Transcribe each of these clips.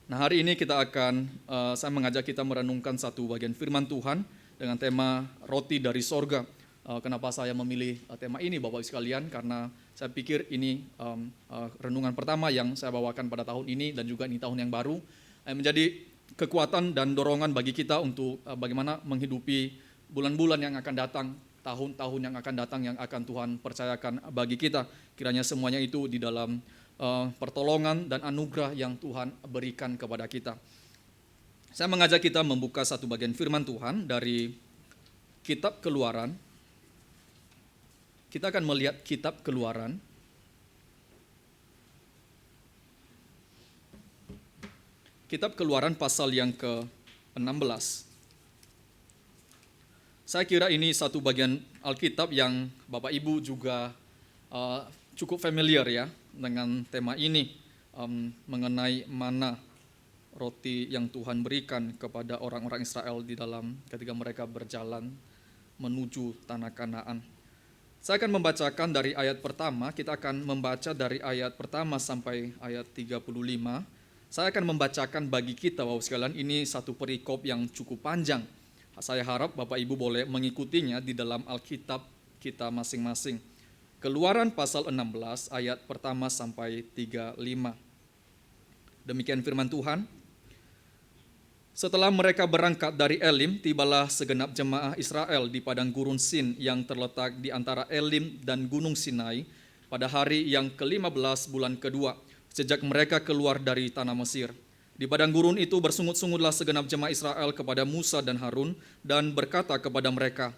Nah, hari ini saya mengajak kita merenungkan satu bagian firman Tuhan dengan tema roti dari sorga. Kenapa saya memilih tema ini Bapak sekalian? Karena saya pikir ini renungan pertama yang saya bawakan pada tahun ini dan juga ini tahun yang baru. Menjadi kekuatan dan dorongan bagi kita untuk bagaimana menghidupi bulan-bulan yang akan datang, tahun-tahun yang akan datang yang akan Tuhan percayakan bagi kita. Kiranya semuanya itu di dalam pertolongan dan anugerah yang Tuhan berikan kepada kita. Saya mengajak kita membuka satu bagian firman Tuhan dari Kitab Keluaran. Kita akan melihat Kitab Keluaran. Kitab Keluaran pasal yang ke-16. Saya kira ini satu bagian Alkitab yang Bapak Ibu juga cukup familiar ya dengan tema ini, mengenai mana roti yang Tuhan berikan kepada orang-orang Israel di dalam ketika mereka berjalan menuju tanah Kanaan. Saya akan membacakan dari ayat pertama, kita akan membaca dari ayat pertama sampai ayat 35. Saya akan membacakan bagi kita, Bapak sekalian, ini satu perikop yang cukup panjang. Saya harap Bapak Ibu boleh mengikutinya di dalam Alkitab kita masing-masing. Keluaran pasal 16 ayat pertama sampai 35. Demikian firman Tuhan. Setelah mereka berangkat dari Elim, tibalah segenap jemaah Israel di padang gurun Sin yang terletak di antara Elim dan Gunung Sinai pada hari yang ke-15 bulan kedua, sejak mereka keluar dari tanah Mesir. Di padang gurun itu bersungut-sungutlah segenap jemaah Israel kepada Musa dan Harun dan berkata kepada mereka,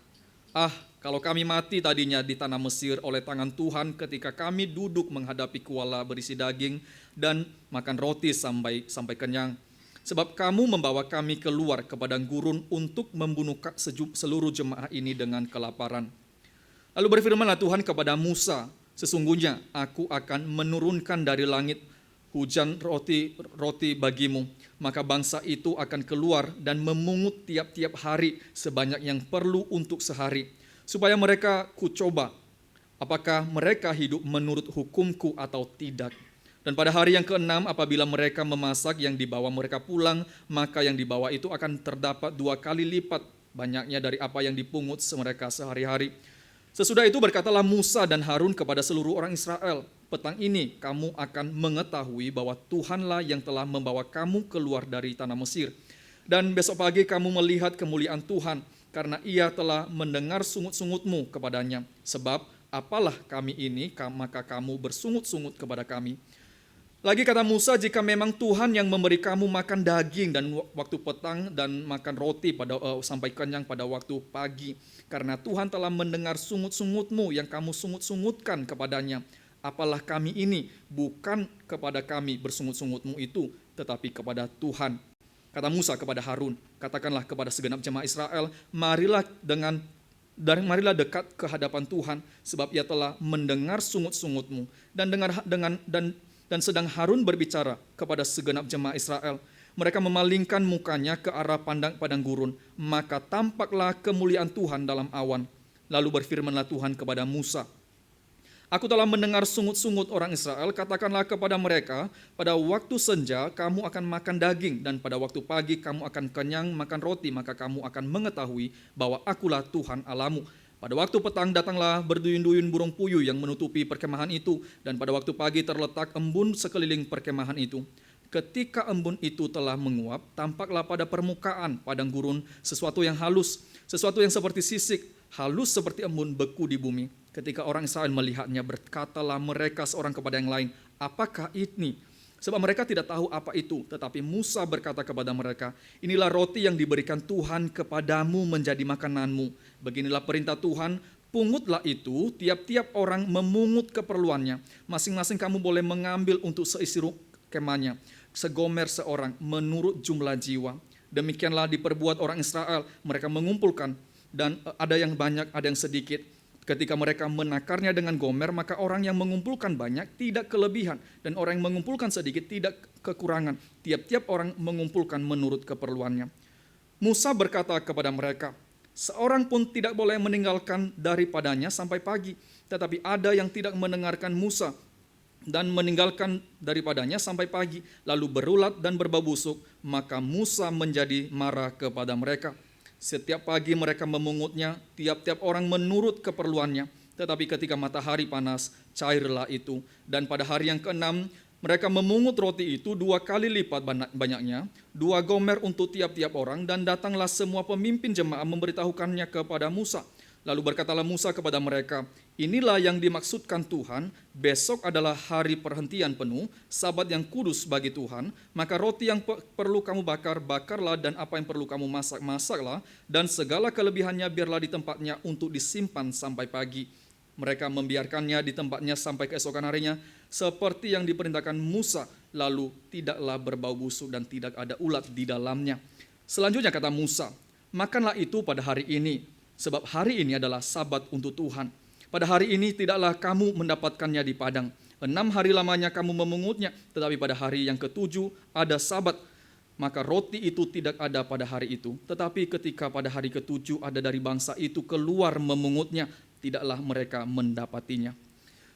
kalau kami mati tadinya di tanah Mesir oleh tangan Tuhan ketika kami duduk menghadapi kuala berisi daging dan makan roti sampai kenyang. Sebab kamu membawa kami keluar ke padang gurun untuk membunuh seluruh jemaah ini dengan kelaparan. Lalu berfirmanlah Tuhan kepada Musa, sesungguhnya aku akan menurunkan dari langit hujan roti bagimu, maka bangsa itu akan keluar dan memungut tiap-tiap hari sebanyak yang perlu untuk sehari, supaya mereka kucoba apakah mereka hidup menurut hukumku atau tidak. Dan pada hari yang ke-6 apabila mereka memasak yang dibawa mereka pulang, maka yang dibawa itu akan terdapat 2 kali lipat banyaknya dari apa yang dipungut mereka sehari-hari. Sesudah itu berkatalah Musa dan Harun kepada seluruh orang Israel, petang ini kamu akan mengetahui bahwa Tuhanlah yang telah membawa kamu keluar dari tanah Mesir. Dan besok pagi kamu melihat kemuliaan Tuhan, karena ia telah mendengar sungut-sungutmu kepadanya. Sebab apalah kami ini, maka kamu bersungut-sungut kepada kami. Lagi kata Musa, jika memang Tuhan yang memberi kamu makan daging dan waktu petang dan makan roti sampai kenyang pada waktu pagi, karena Tuhan telah mendengar sungut-sungutmu yang kamu sungut-sungutkan kepadanya, apalah kami ini, bukan kepada kami bersungut-sungutmu itu, tetapi kepada Tuhan. Kata Musa kepada Harun, katakanlah kepada segenap jemaah Israel, marilah dekat ke hadapan Tuhan, sebab ia telah mendengar sungut-sungutmu. Dan sedang Harun berbicara kepada segenap jemaah Israel, mereka memalingkan mukanya ke arah padang gurun, maka tampaklah kemuliaan Tuhan dalam awan. Lalu berfirmanlah Tuhan kepada Musa, aku telah mendengar sungut-sungut orang Israel, katakanlah kepada mereka, pada waktu senja kamu akan makan daging, dan pada waktu pagi kamu akan kenyang makan roti, maka kamu akan mengetahui bahwa akulah Tuhan Allahmu. Pada waktu petang datanglah berduyun-duyun burung puyuh yang menutupi perkemahan itu, dan pada waktu pagi terletak embun sekeliling perkemahan itu. Ketika embun itu telah menguap, tampaklah pada permukaan padang gurun sesuatu yang halus, sesuatu yang seperti sisik, halus seperti embun beku di bumi. Ketika orang Israel melihatnya, berkatalah mereka seorang kepada yang lain, apakah ini? Sebab mereka tidak tahu apa itu, tetapi Musa berkata kepada mereka, inilah roti yang diberikan Tuhan kepadamu menjadi makananmu. Beginilah perintah Tuhan, pungutlah itu, tiap-tiap orang memungut keperluannya. Masing-masing kamu boleh mengambil untuk seisi kemahnya, segomer seorang menurut jumlah jiwa. Demikianlah diperbuat orang Israel, mereka mengumpulkan, dan ada yang banyak, ada yang sedikit. Ketika mereka menakarnya dengan gomer, maka orang yang mengumpulkan banyak tidak kelebihan, dan orang yang mengumpulkan sedikit tidak kekurangan. Tiap-tiap orang mengumpulkan menurut keperluannya. Musa berkata kepada mereka, seorang pun tidak boleh meninggalkan daripadanya sampai pagi. Tetapi ada yang tidak mendengarkan Musa. dan meninggalkan daripadanya sampai pagi, lalu berulat dan berbau busuk, maka Musa menjadi marah kepada mereka. Setiap pagi mereka memungutnya, tiap-tiap orang menurut keperluannya, tetapi ketika matahari panas, cairlah itu. Dan pada hari yang ke-6, mereka memungut roti itu 2 kali lipat banyaknya, 2 gomer untuk tiap-tiap orang, dan datanglah semua pemimpin jemaah memberitahukannya kepada Musa. Lalu berkatalah Musa kepada mereka, inilah yang dimaksudkan Tuhan, besok adalah hari perhentian penuh, Sabat yang kudus bagi Tuhan, maka roti yang perlu kamu bakar, bakarlah, dan apa yang perlu kamu masak, masaklah, dan segala kelebihannya biarlah di tempatnya untuk disimpan sampai pagi. Mereka membiarkannya di tempatnya sampai keesokan harinya, seperti yang diperintahkan Musa, lalu tidaklah berbau busuk dan tidak ada ulat di dalamnya. Selanjutnya kata Musa, makanlah itu pada hari ini, sebab hari ini adalah Sabat untuk Tuhan. Pada hari ini tidaklah kamu mendapatkannya di padang. 6 hari lamanya kamu memungutnya, tetapi pada hari yang ke-7 ada Sabat. Maka roti itu tidak ada pada hari itu, tetapi ketika pada hari ke-7 ada dari bangsa itu keluar memungutnya, tidaklah mereka mendapatinya.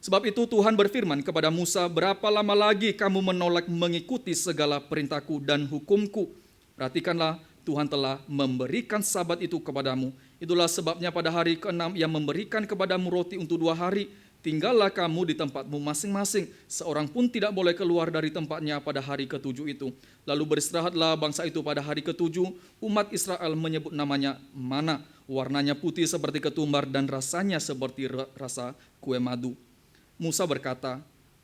Sebab itu Tuhan berfirman kepada Musa, berapa lama lagi kamu menolak mengikuti segala perintahku dan hukumku? Perhatikanlah, Tuhan telah memberikan Sabat itu kepadamu. Itulah sebabnya pada hari ke-6 Ia memberikan kepadamu roti untuk 2 hari. Tinggallah kamu di tempatmu masing-masing. Seorang pun tidak boleh keluar dari tempatnya pada hari ke-7 itu. Lalu beristirahatlah bangsa itu pada hari ke-7. Umat Israel menyebut namanya mana. Warnanya putih seperti ketumbar dan rasanya seperti rasa kue madu. Musa berkata,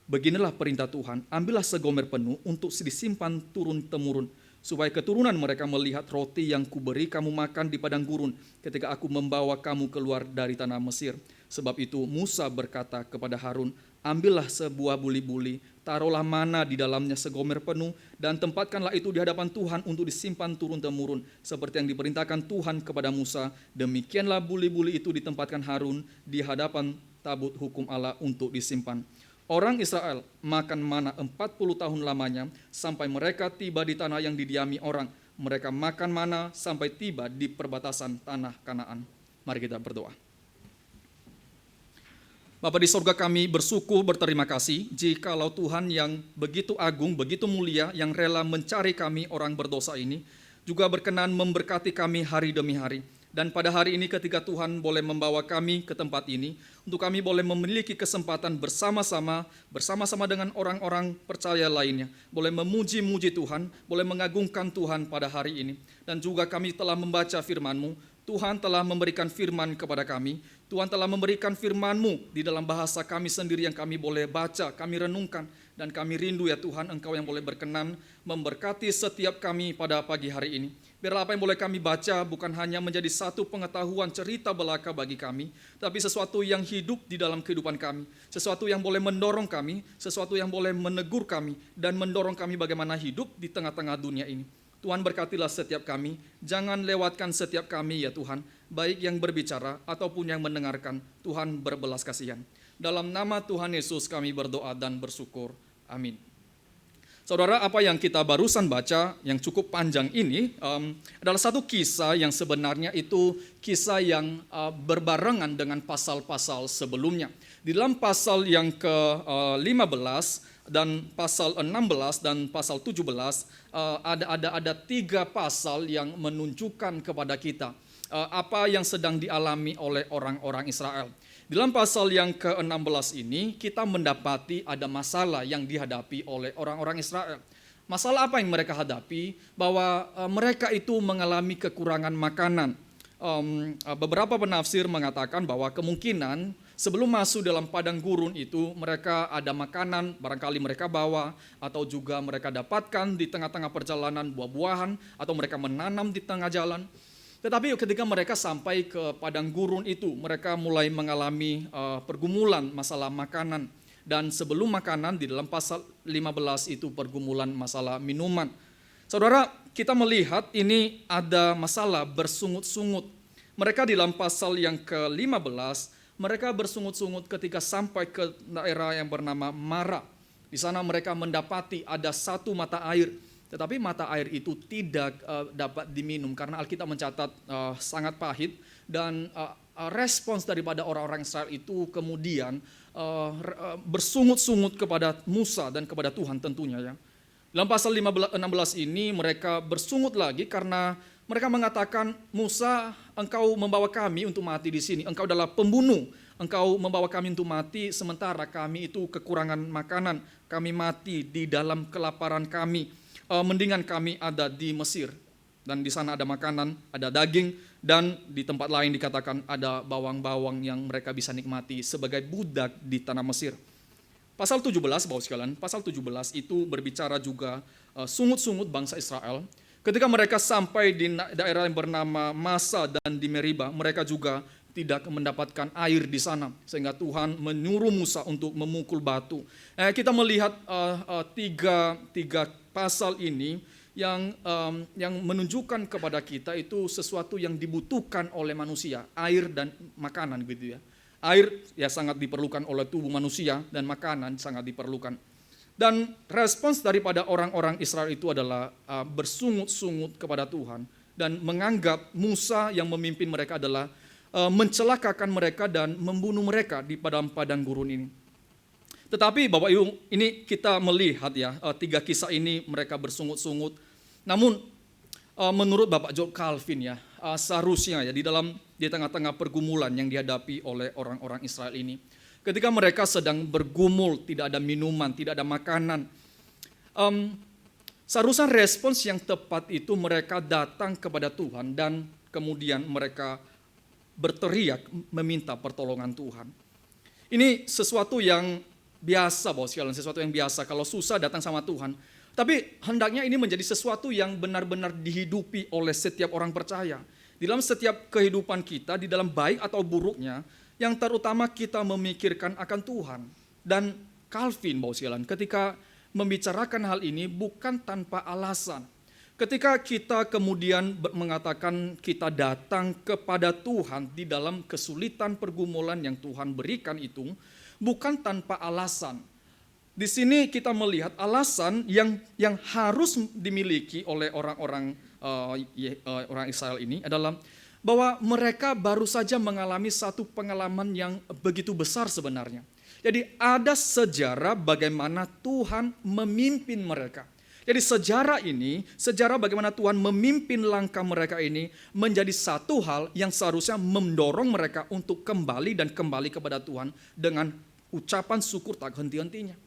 beginilah perintah Tuhan, ambillah segomer penuh untuk disimpan turun-temurun, supaya keturunan mereka melihat roti yang kuberi kamu makan di padang gurun ketika aku membawa kamu keluar dari tanah Mesir. Sebab itu Musa berkata kepada Harun, ambillah sebuah buli-buli, taruhlah mana di dalamnya segomer penuh, dan tempatkanlah itu di hadapan Tuhan untuk disimpan turun-temurun, seperti yang diperintahkan Tuhan kepada Musa. Demikianlah buli-buli itu ditempatkan Harun di hadapan tabut hukum Allah untuk disimpan. Orang Israel makan mana 40 tahun lamanya sampai mereka tiba di tanah yang didiami orang. Mereka makan mana sampai tiba di perbatasan tanah Kanaan. Mari kita berdoa. Bapa di sorga, kami bersyukur, berterima kasih jikalau Tuhan yang begitu agung, begitu mulia, yang rela mencari kami orang berdosa ini, juga berkenan memberkati kami hari demi hari. Dan pada hari ini ketika Tuhan boleh membawa kami ke tempat ini, untuk kami boleh memiliki kesempatan bersama-sama dengan orang-orang percaya lainnya, boleh memuji-muji Tuhan, boleh mengagungkan Tuhan pada hari ini. Dan juga kami telah membaca firman-Mu, Tuhan telah memberikan firman kepada kami, Tuhan telah memberikan firman-Mu di dalam bahasa kami sendiri yang kami boleh baca, kami renungkan, dan kami rindu ya Tuhan, Engkau yang boleh berkenan memberkati setiap kami pada pagi hari ini. Biarlah apa yang boleh kami baca bukan hanya menjadi satu pengetahuan cerita belaka bagi kami, tapi sesuatu yang hidup di dalam kehidupan kami, sesuatu yang boleh mendorong kami, sesuatu yang boleh menegur kami, dan mendorong kami bagaimana hidup di tengah-tengah dunia ini. Tuhan berkatilah setiap kami, jangan lewatkan setiap kami ya Tuhan, baik yang berbicara ataupun yang mendengarkan. Tuhan berbelas kasihan. Dalam nama Tuhan Yesus kami berdoa dan bersyukur. Amin. Saudara, apa yang kita barusan baca yang cukup panjang ini adalah satu kisah yang sebenarnya itu kisah yang berbarengan dengan pasal-pasal sebelumnya. Di dalam pasal yang ke-15 dan pasal 16 dan pasal 17 ada 3 pasal yang menunjukkan kepada kita apa yang sedang dialami oleh orang-orang Israel. Di dalam pasal yang ke-16 ini kita mendapati ada masalah yang dihadapi oleh orang-orang Israel. Masalah apa yang mereka hadapi? Bahwa mereka itu mengalami kekurangan makanan. Beberapa penafsir mengatakan bahwa kemungkinan sebelum masuk dalam padang gurun itu mereka ada makanan, barangkali mereka bawa, atau juga mereka dapatkan di tengah-tengah perjalanan buah-buahan, atau mereka menanam di tengah jalan. Tetapi ketika mereka sampai ke padang gurun itu, mereka mulai mengalami pergumulan masalah makanan. Dan sebelum makanan di dalam pasal 15 itu pergumulan masalah minuman. Saudara, kita melihat ini ada masalah bersungut-sungut. Mereka di dalam pasal yang ke-15, mereka bersungut-sungut ketika sampai ke daerah yang bernama Mara. Di sana mereka mendapati ada satu mata air. Tetapi mata air itu tidak dapat diminum karena Alkitab mencatat sangat pahit dan respons daripada orang-orang Israel itu kemudian bersungut-sungut kepada Musa dan kepada Tuhan tentunya ya. Dalam pasal 16 ini mereka bersungut lagi karena mereka mengatakan, Musa, engkau membawa kami untuk mati di sini. Engkau adalah pembunuh. Engkau membawa kami untuk mati sementara kami itu kekurangan makanan. Kami mati di dalam kelaparan kami. Mendingan kami ada di Mesir. Dan di sana ada makanan, ada daging, dan di tempat lain dikatakan ada bawang-bawang yang mereka bisa nikmati sebagai budak di tanah Mesir. Pasal 17, Bapak sekalian, pasal 17 itu berbicara juga sungut-sungut bangsa Israel. Ketika mereka sampai di daerah yang bernama Masa dan di Meriba, mereka juga tidak mendapatkan air di sana. Sehingga Tuhan menyuruh Musa untuk memukul batu. Kita melihat tiga pasal ini yang menunjukkan kepada kita itu sesuatu yang dibutuhkan oleh manusia, air dan makanan gitu ya. Air ya sangat diperlukan oleh tubuh manusia dan makanan sangat diperlukan. Dan respons daripada orang-orang Israel itu adalah bersungut-sungut kepada Tuhan dan menganggap Musa yang memimpin mereka adalah mencelakakan mereka dan membunuh mereka di padang gurun ini. Tetapi Bapak Ibu, ini kita melihat ya, tiga kisah ini mereka bersungut-sungut. Namun menurut Bapak John Calvin ya, seharusnya ya di tengah-tengah pergumulan yang dihadapi oleh orang-orang Israel ini, ketika mereka sedang bergumul, tidak ada minuman, tidak ada makanan, seharusnya respons yang tepat itu mereka datang kepada Tuhan dan kemudian mereka berteriak meminta pertolongan Tuhan. Ini sesuatu yang biasa, Bapak sekalian, sesuatu yang biasa kalau susah datang sama Tuhan. Tapi hendaknya ini menjadi sesuatu yang benar-benar dihidupi oleh setiap orang percaya. Di dalam setiap kehidupan kita, di dalam baik atau buruknya, yang terutama kita memikirkan akan Tuhan. Dan Calvin, Bapak sekalian, ketika membicarakan hal ini bukan tanpa alasan. Ketika kita kemudian mengatakan kita datang kepada Tuhan di dalam kesulitan pergumulan yang Tuhan berikan itu, bukan tanpa alasan. Di sini kita melihat alasan yang harus dimiliki oleh orang-orang Israel ini adalah bahwa mereka baru saja mengalami satu pengalaman yang begitu besar sebenarnya. Jadi ada sejarah bagaimana Tuhan memimpin mereka. Jadi sejarah bagaimana Tuhan memimpin langkah mereka ini menjadi satu hal yang seharusnya mendorong mereka untuk kembali kepada Tuhan dengan ucapan syukur tak henti-hentinya.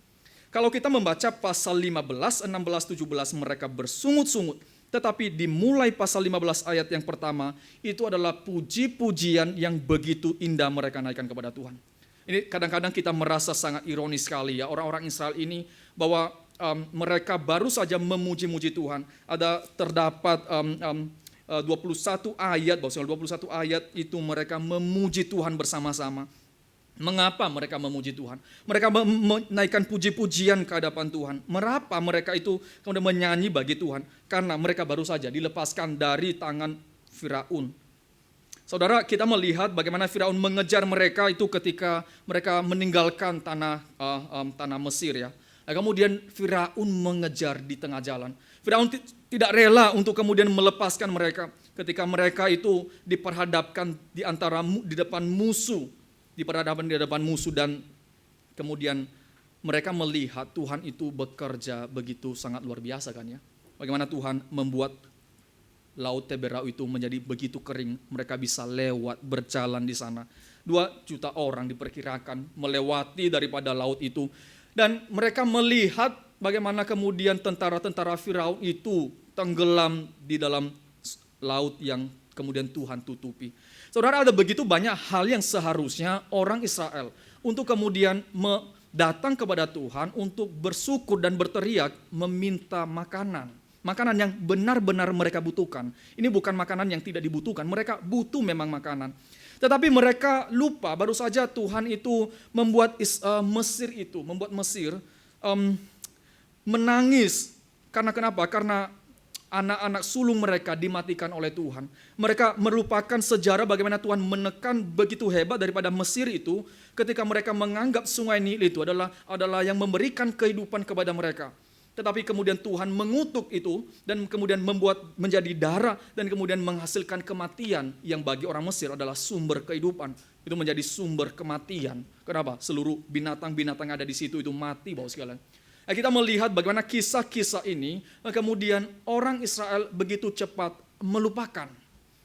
Kalau kita membaca pasal 15, 16, 17 mereka bersungut-sungut. Tetapi dimulai pasal 15 ayat yang pertama itu adalah puji-pujian yang begitu indah mereka naikkan kepada Tuhan. Ini kadang-kadang kita merasa sangat ironis sekali ya orang-orang Israel ini bahwa mereka baru saja memuji-muji Tuhan. Terdapat 21 ayat, 21 ayat itu mereka memuji Tuhan bersama-sama. Mengapa mereka memuji Tuhan? Mereka menaikkan puji-pujian ke hadapan Tuhan. Mengapa mereka itu kemudian menyanyi bagi Tuhan? Karena mereka baru saja dilepaskan dari tangan Firaun. Saudara, kita melihat bagaimana Firaun mengejar mereka itu ketika mereka meninggalkan tanah Mesir ya. Kemudian Firaun mengejar di tengah jalan. Firaun tidak rela untuk kemudian melepaskan mereka ketika mereka itu diperhadapkan di depan musuh. Di hadapan musuh dan kemudian mereka melihat Tuhan itu bekerja begitu sangat luar biasa kan ya. Bagaimana Tuhan membuat laut Teberau itu menjadi begitu kering, mereka bisa lewat berjalan di sana. 2 juta orang diperkirakan melewati daripada laut itu dan mereka melihat bagaimana kemudian tentara-tentara Firaun itu tenggelam di dalam laut yang kemudian Tuhan tutupi. Saudara, ada begitu banyak hal yang seharusnya orang Israel untuk kemudian datang kepada Tuhan untuk bersyukur dan berteriak meminta makanan. Makanan yang benar-benar mereka butuhkan. Ini bukan makanan yang tidak dibutuhkan, mereka butuh memang makanan. Tetapi mereka lupa, baru saja Tuhan itu membuat Mesir menangis. Karena kenapa? Karena anak-anak sulung mereka dimatikan oleh Tuhan. Mereka melupakan sejarah bagaimana Tuhan menekan begitu hebat daripada Mesir itu ketika mereka menganggap sungai Nil itu adalah yang memberikan kehidupan kepada mereka. tetapi kemudian Tuhan mengutuk itu dan kemudian membuat menjadi darah dan kemudian menghasilkan kematian yang bagi orang Mesir adalah sumber kehidupan. Itu menjadi sumber kematian. Kenapa? Seluruh binatang-binatang yang ada di situ itu mati, Bapak sekalian. Kita melihat bagaimana kisah-kisah ini, kemudian orang Israel begitu cepat melupakan.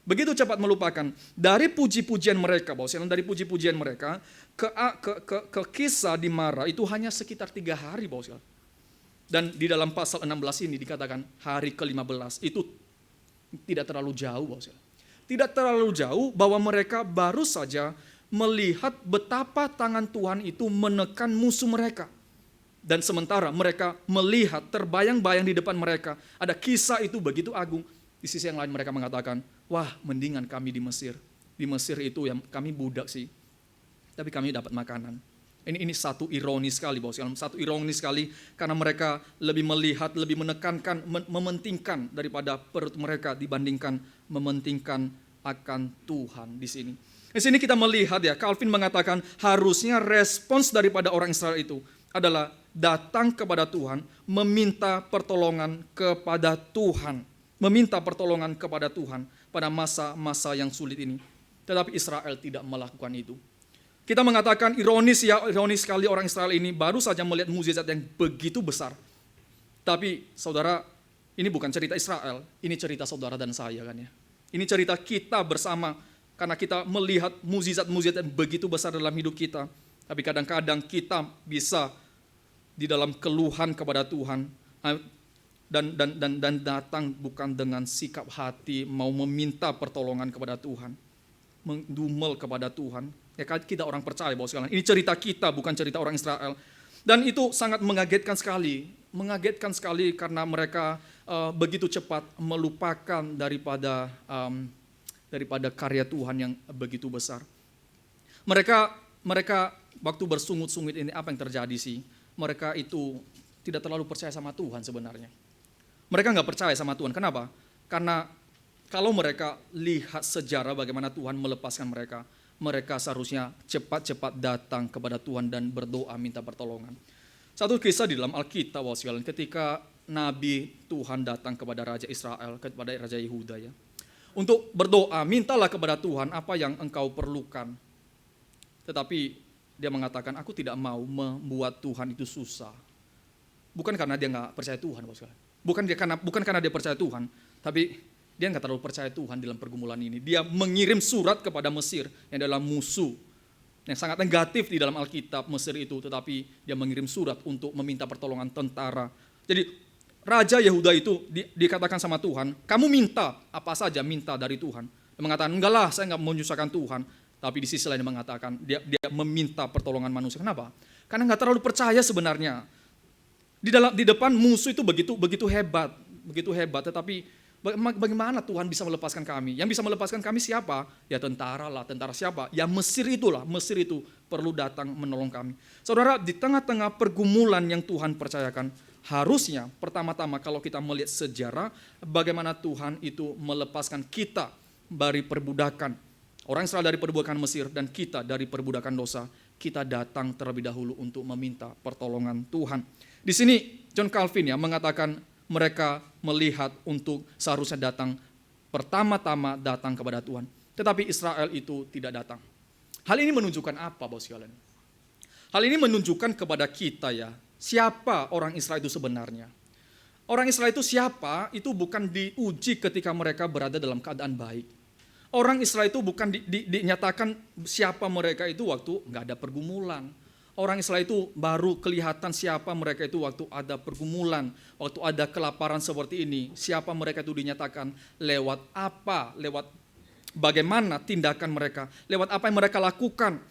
Begitu cepat melupakan. Dari puji-pujian mereka, Bapak sekalian, dari puji-pujian mereka, ke kisah di Mara itu hanya sekitar 3 hari, Bapak sekalian. Dan di dalam pasal 16 ini dikatakan hari ke-15, itu tidak terlalu jauh, Bapak sekalian. Tidak terlalu jauh bahwa mereka baru saja melihat betapa tangan Tuhan itu menekan musuh mereka. Dan sementara mereka melihat terbayang-bayang di depan mereka ada kisah itu begitu agung. Di sisi yang lain mereka mengatakan, wah mendingan kami di Mesir. Di Mesir itu yang kami budak sih, tapi kami dapat makanan. Ini satu ironis sekali, Bapak sekalian. Satu ironis sekali karena mereka lebih melihat, lebih menekankan, mementingkan daripada perut mereka dibandingkan mementingkan akan Tuhan di sini. Di sini kita melihat ya, Calvin mengatakan harusnya respons daripada orang Israel itu adalah datang kepada Tuhan, meminta pertolongan kepada Tuhan. Meminta pertolongan kepada Tuhan pada masa-masa yang sulit ini. Tetapi Israel tidak melakukan itu. Kita mengatakan ironis sekali orang Israel ini baru saja melihat mukjizat yang begitu besar. Tapi saudara, ini bukan cerita Israel, ini cerita saudara dan saya kan ya. Ini cerita kita bersama karena kita melihat mukjizat-mukjizat yang begitu besar dalam hidup kita. Tapi kadang-kadang kita bisa di dalam keluhan kepada Tuhan dan datang bukan dengan sikap hati mau meminta pertolongan kepada Tuhan, mendumel kepada Tuhan. Ya kita orang percaya, Bapak sekalian. Ini cerita kita, bukan cerita orang Israel. Dan itu sangat mengagetkan sekali karena mereka begitu cepat melupakan daripada karya Tuhan yang begitu besar. Mereka waktu bersungut-sungut ini apa yang terjadi sih? Mereka itu tidak terlalu percaya sama Tuhan sebenarnya. Mereka nggak percaya sama Tuhan. Kenapa? Karena kalau mereka lihat sejarah bagaimana Tuhan melepaskan mereka, mereka seharusnya cepat-cepat datang kepada Tuhan dan berdoa minta pertolongan. Satu kisah di dalam Alkitab, Bapak sekalian, ketika Nabi Tuhan datang kepada Raja Israel, kepada Raja Yehuda ya, untuk berdoa, mintalah kepada Tuhan apa yang engkau perlukan. Tetapi dia mengatakan, aku tidak mau membuat Tuhan itu susah. Bukan karena dia nggak percaya Tuhan, Bapak sekalian. Bukan karena dia percaya Tuhan, tapi dia nggak terlalu percaya Tuhan dalam pergumulan ini. Dia mengirim surat kepada Mesir yang adalah musuh yang sangat negatif di dalam Alkitab Mesir itu. Tetapi dia mengirim surat untuk meminta pertolongan tentara. Jadi Raja Yehuda itu dikatakan sama Tuhan, kamu minta apa saja minta dari Tuhan. Dia mengatakan, enggak lah saya nggak menyusahkan Tuhan. Tapi di sisi lain dia mengatakan, dia meminta pertolongan manusia. Kenapa? Karena nggak terlalu percaya sebenarnya. Di depan musuh itu begitu hebat. Tetapi bagaimana Tuhan bisa melepaskan kami? Yang bisa melepaskan kami siapa? Ya tentara lah, tentara siapa? Ya Mesir itulah, Mesir itu perlu datang menolong kami. Saudara, di tengah-tengah pergumulan yang Tuhan percayakan, harusnya pertama-tama kalau kita melihat sejarah, bagaimana Tuhan itu melepaskan kita dari perbudakan. Orang Israel dari perbudakan Mesir dan kita dari perbudakan dosa. Kita datang terlebih dahulu untuk meminta pertolongan Tuhan. Di sini John Calvin ya mengatakan, mereka melihat untuk seharusnya datang, pertama-tama datang kepada Tuhan. Tetapi Israel itu tidak datang. Hal ini menunjukkan apa, Bapak sekalian? Hal ini menunjukkan kepada kita ya, siapa orang Israel itu sebenarnya. Orang Israel itu siapa, itu bukan diuji ketika mereka berada dalam keadaan baik. Orang Israel itu bukan dinyatakan siapa mereka itu waktu nggak ada pergumulan. Orang Israel itu baru kelihatan siapa mereka itu waktu ada pergumulan, waktu ada kelaparan seperti ini. Siapa mereka itu dinyatakan lewat apa, lewat bagaimana tindakan mereka, lewat apa yang mereka lakukan.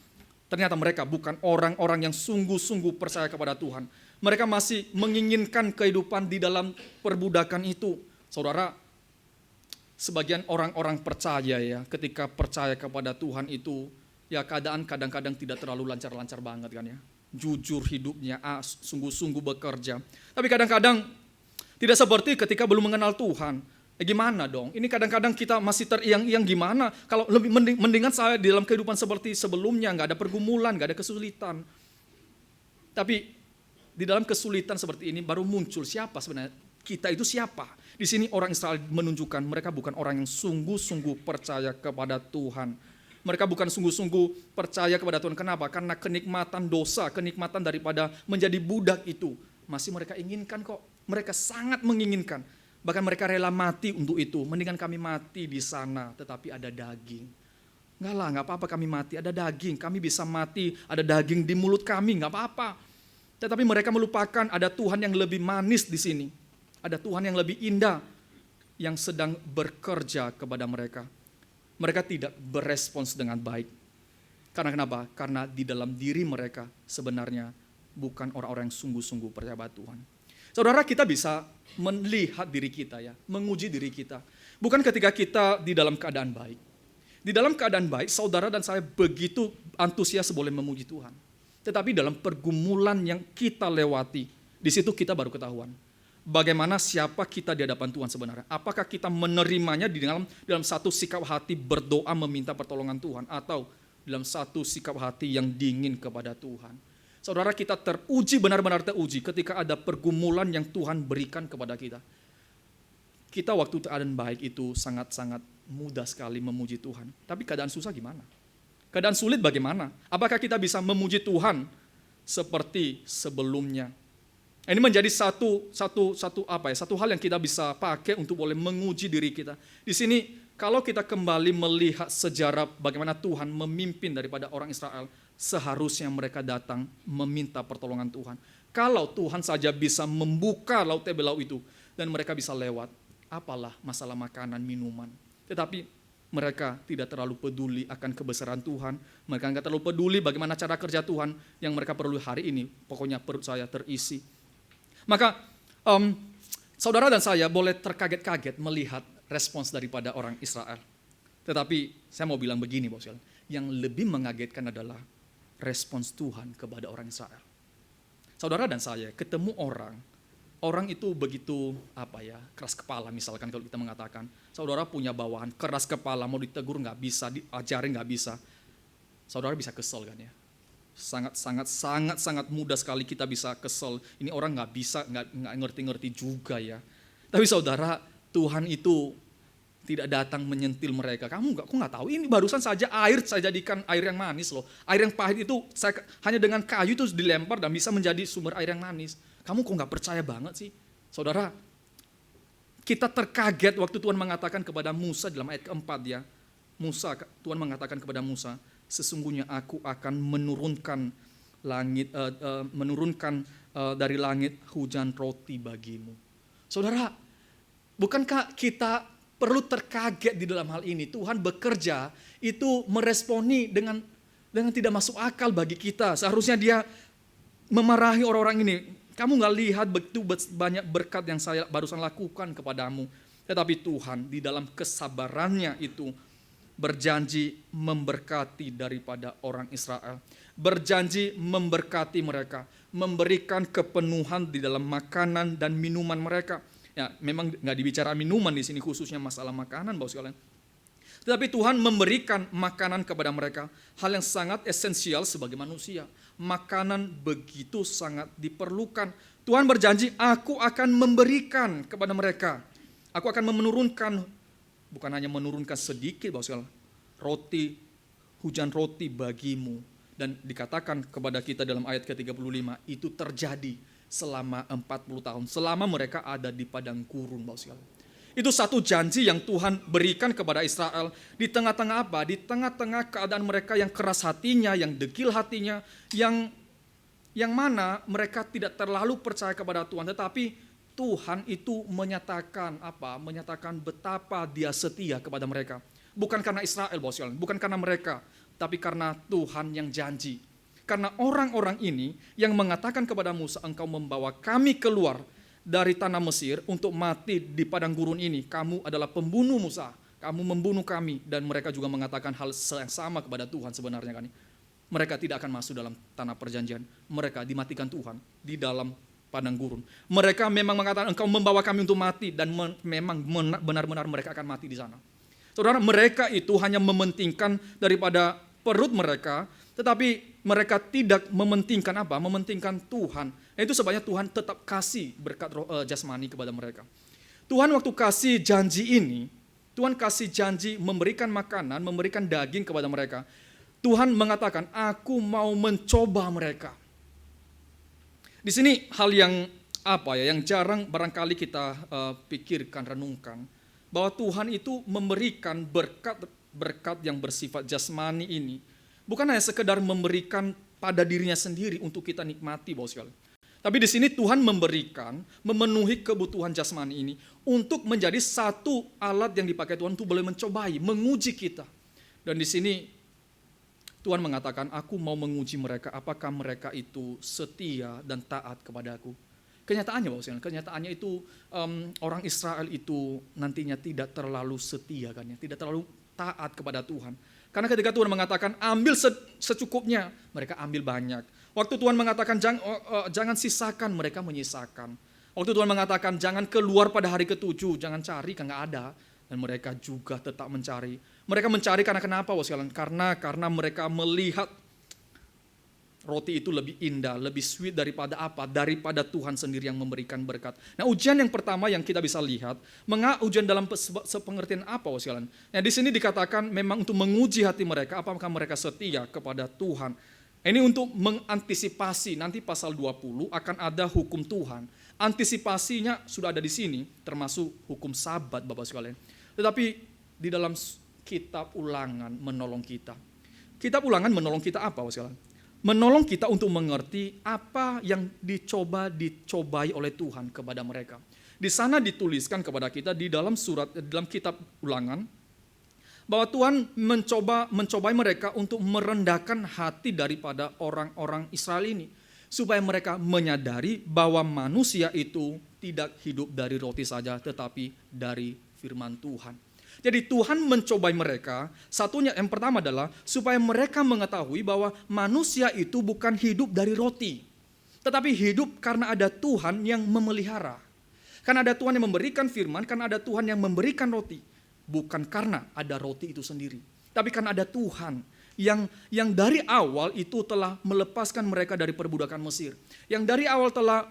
Ternyata mereka bukan orang-orang yang sungguh-sungguh percaya kepada Tuhan. Mereka masih menginginkan kehidupan di dalam perbudakan itu. Saudara, sebagian orang-orang percaya ya, ketika percaya kepada Tuhan itu, ya keadaan kadang-kadang tidak terlalu lancar-lancar banget kan ya. Jujur hidupnya, sungguh-sungguh bekerja. Tapi kadang-kadang tidak seperti ketika belum mengenal Tuhan. Gimana dong? Ini kadang-kadang kita masih teriang-iang gimana? Kalau lebih mendingan saya di dalam kehidupan seperti sebelumnya, nggak ada pergumulan, nggak ada kesulitan. Tapi Di dalam kesulitan seperti ini baru muncul siapa sebenarnya kita itu siapa. Di sini orang Israel menunjukkan mereka bukan orang yang sungguh-sungguh percaya kepada Tuhan. Mereka bukan sungguh-sungguh percaya kepada Tuhan. Kenapa? Karena kenikmatan dosa, kenikmatan daripada menjadi budak itu masih mereka inginkan kok. Mereka sangat menginginkan. Bahkan mereka rela mati untuk itu. Mendingan kami mati di sana, tetapi ada daging. Enggak lah, enggak apa-apa kami mati, ada daging. Kami bisa mati, ada daging di mulut kami, enggak apa-apa. Tetapi mereka melupakan ada Tuhan yang lebih manis di sini. Ada Tuhan yang lebih indah yang sedang bekerja kepada mereka. Mereka tidak berespons dengan baik. Karena kenapa? Karena di dalam diri mereka sebenarnya bukan orang-orang yang sungguh-sungguh percaya pada Tuhan. Saudara, kita bisa melihat diri kita ya, menguji diri kita. Bukan ketika kita di dalam keadaan baik. Di dalam keadaan baik, saudara dan saya begitu antusias boleh memuji Tuhan. Tetapi dalam pergumulan yang kita lewati, di situ kita baru ketahuan. Bagaimana siapa kita di hadapan Tuhan sebenarnya. Apakah kita menerimanya di dalam satu sikap hati berdoa meminta pertolongan Tuhan. Atau dalam satu sikap hati yang dingin kepada Tuhan. Saudara, kita teruji, benar-benar teruji ketika ada pergumulan yang Tuhan berikan kepada kita. Kita waktu keadaan baik itu sangat-sangat mudah sekali memuji Tuhan. Tapi keadaan susah gimana? Keadaan sulit bagaimana? Apakah kita bisa memuji Tuhan seperti sebelumnya? Ini menjadi satu hal yang kita bisa pakai untuk boleh menguji diri kita. Di sini kalau kita kembali melihat sejarah bagaimana Tuhan memimpin daripada orang Israel, seharusnya mereka datang meminta pertolongan Tuhan. Kalau Tuhan saja bisa membuka laut Tebelau itu dan mereka bisa lewat, apalah masalah makanan, minuman. Tetapi mereka tidak terlalu peduli akan kebesaran Tuhan. Mereka tidak terlalu peduli bagaimana cara kerja Tuhan yang mereka perlu hari ini. Pokoknya perut saya terisi. Maka saudara dan saya boleh terkaget-kaget melihat respons daripada orang Israel. Tetapi saya mau bilang begini, Bos, yang lebih mengagetkan adalah respons Tuhan kepada orang Israel. Saudara dan saya ketemu orang itu begitu keras kepala, misalkan kalau kita mengatakan, saudara punya bawaan keras kepala, mau ditegur nggak bisa, diajarin nggak bisa, saudara bisa kesel kan ya? Sangat mudah sekali kita bisa kesel. Ini orang nggak bisa, nggak ngerti-ngerti juga ya. Tapi saudara, Tuhan itu tidak datang menyentil mereka. Kamu nggak tahu, ini barusan saja air saya jadikan air yang manis loh. Air yang pahit itu hanya dengan kayu itu dilempar dan bisa menjadi sumber air yang manis. Kamu kok nggak percaya banget sih? Saudara, kita terkaget waktu Tuhan mengatakan kepada Musa dalam ayat keempat ya. Tuhan mengatakan kepada Musa, sesungguhnya aku akan menurunkan dari langit hujan roti bagimu. Saudara, bukankah kita perlu terkaget di dalam hal ini? Tuhan bekerja itu meresponi dengan tidak masuk akal bagi kita. Seharusnya dia memarahi orang-orang ini. Kamu gak lihat begitu banyak berkat yang saya barusan lakukan kepadamu. Tetapi Tuhan di dalam kesabarannya itu berjanji memberkati daripada orang Israel. Berjanji memberkati mereka. Memberikan kepenuhan di dalam makanan dan minuman mereka. Ya, memang nggak dibicara minuman di sini, khususnya masalah makanan, Bapak sekalian. Tetapi Tuhan memberikan makanan kepada mereka, hal yang sangat esensial sebagai manusia. Makanan begitu sangat diperlukan. Tuhan berjanji, aku akan memberikan kepada mereka. Aku akan menurunkan, bukan hanya menurunkan sedikit, Bapak sekalian, hujan roti bagimu. Dan dikatakan kepada kita dalam ayat ke-35, itu terjadi selama 40 tahun, selama mereka ada di padang gurun, Bapak sekalian. Itu satu janji yang Tuhan berikan kepada Israel di tengah-tengah apa? Di tengah-tengah keadaan mereka yang keras hatinya, yang degil hatinya, yang mana mereka tidak terlalu percaya kepada Tuhan, tetapi Tuhan itu menyatakan apa? Menyatakan betapa Dia setia kepada mereka. Bukan karena Israel, Bapak sekalian, bukan karena mereka, tapi karena Tuhan yang janji. Karena orang-orang ini yang mengatakan kepada Musa, engkau membawa kami keluar dari tanah Mesir untuk mati di padang gurun ini. Kamu adalah pembunuh, Musa. Kamu membunuh kami. Dan mereka juga mengatakan hal yang sama kepada Tuhan sebenarnya kan. Mereka tidak akan masuk dalam tanah perjanjian. Mereka dimatikan Tuhan di dalam padang gurun. Mereka memang mengatakan engkau membawa kami untuk mati. Dan memang benar-benar mereka akan mati di sana. Saudara, mereka itu hanya mementingkan daripada perut mereka. Tetapi mereka tidak mementingkan apa? Mementingkan Tuhan. Itu sebabnya Tuhan tetap kasih berkat jasmani kepada mereka. Tuhan waktu kasih janji ini, Tuhan kasih janji memberikan makanan, memberikan daging kepada mereka. Tuhan mengatakan, aku mau mencoba mereka. Di sini hal yang yang jarang barangkali kita pikirkan, renungkan, bahwa Tuhan itu memberikan berkat yang bersifat jasmani ini, bukan hanya sekedar memberikan pada dirinya sendiri untuk kita nikmati, Bapak sekalian. Tapi di sini Tuhan memberikan, memenuhi kebutuhan jasmani ini untuk menjadi satu alat yang dipakai Tuhan untuk boleh mencobai, menguji kita. Dan di sini Tuhan mengatakan, aku mau menguji mereka, apakah mereka itu setia dan taat kepadaku. Kenyataannya, Bapak sekalian, kenyataannya itu orang Israel itu nantinya tidak terlalu setia, kan ya, tidak terlalu taat kepada Tuhan. Karena ketika Tuhan mengatakan ambil secukupnya, mereka ambil banyak. Waktu Tuhan mengatakan jangan sisakan, mereka menyisakan. Waktu Tuhan mengatakan jangan keluar pada hari ke-7, jangan cari, kan nggak ada. Dan mereka juga tetap mencari. Mereka mencari karena kenapa, Bapak sekalian? Karena mereka melihat roti itu lebih indah, lebih sweet daripada apa? Daripada Tuhan sendiri yang memberikan berkat. Nah, ujian yang pertama yang kita bisa lihat, ujian dalam sepengertian apa, Bapak sekalian? Nah, di sini dikatakan memang untuk menguji hati mereka, apakah mereka setia kepada Tuhan. Ini untuk mengantisipasi, nanti pasal 20 akan ada hukum Tuhan. Antisipasinya sudah ada di sini, termasuk hukum Sabat, Bapak sekalian. Tetapi di dalam kitab Ulangan menolong kita. Kitab Ulangan menolong kita apa, Bapak sekalian? Menolong kita untuk mengerti apa yang dicobai oleh Tuhan kepada mereka. Di sana dituliskan kepada kita di dalam kitab Ulangan bahwa Tuhan mencobai mereka untuk merendahkan hati daripada orang-orang Israel ini, supaya mereka menyadari bahwa manusia itu tidak hidup dari roti saja, tetapi dari firman Tuhan. Jadi Tuhan mencobai mereka, yang pertama adalah supaya mereka mengetahui bahwa manusia itu bukan hidup dari roti, tetapi hidup karena ada Tuhan yang memelihara. Karena ada Tuhan yang memberikan firman, karena ada Tuhan yang memberikan roti. Bukan karena ada roti itu sendiri, tapi karena ada Tuhan yang dari awal itu telah melepaskan mereka dari perbudakan Mesir. Yang dari awal telah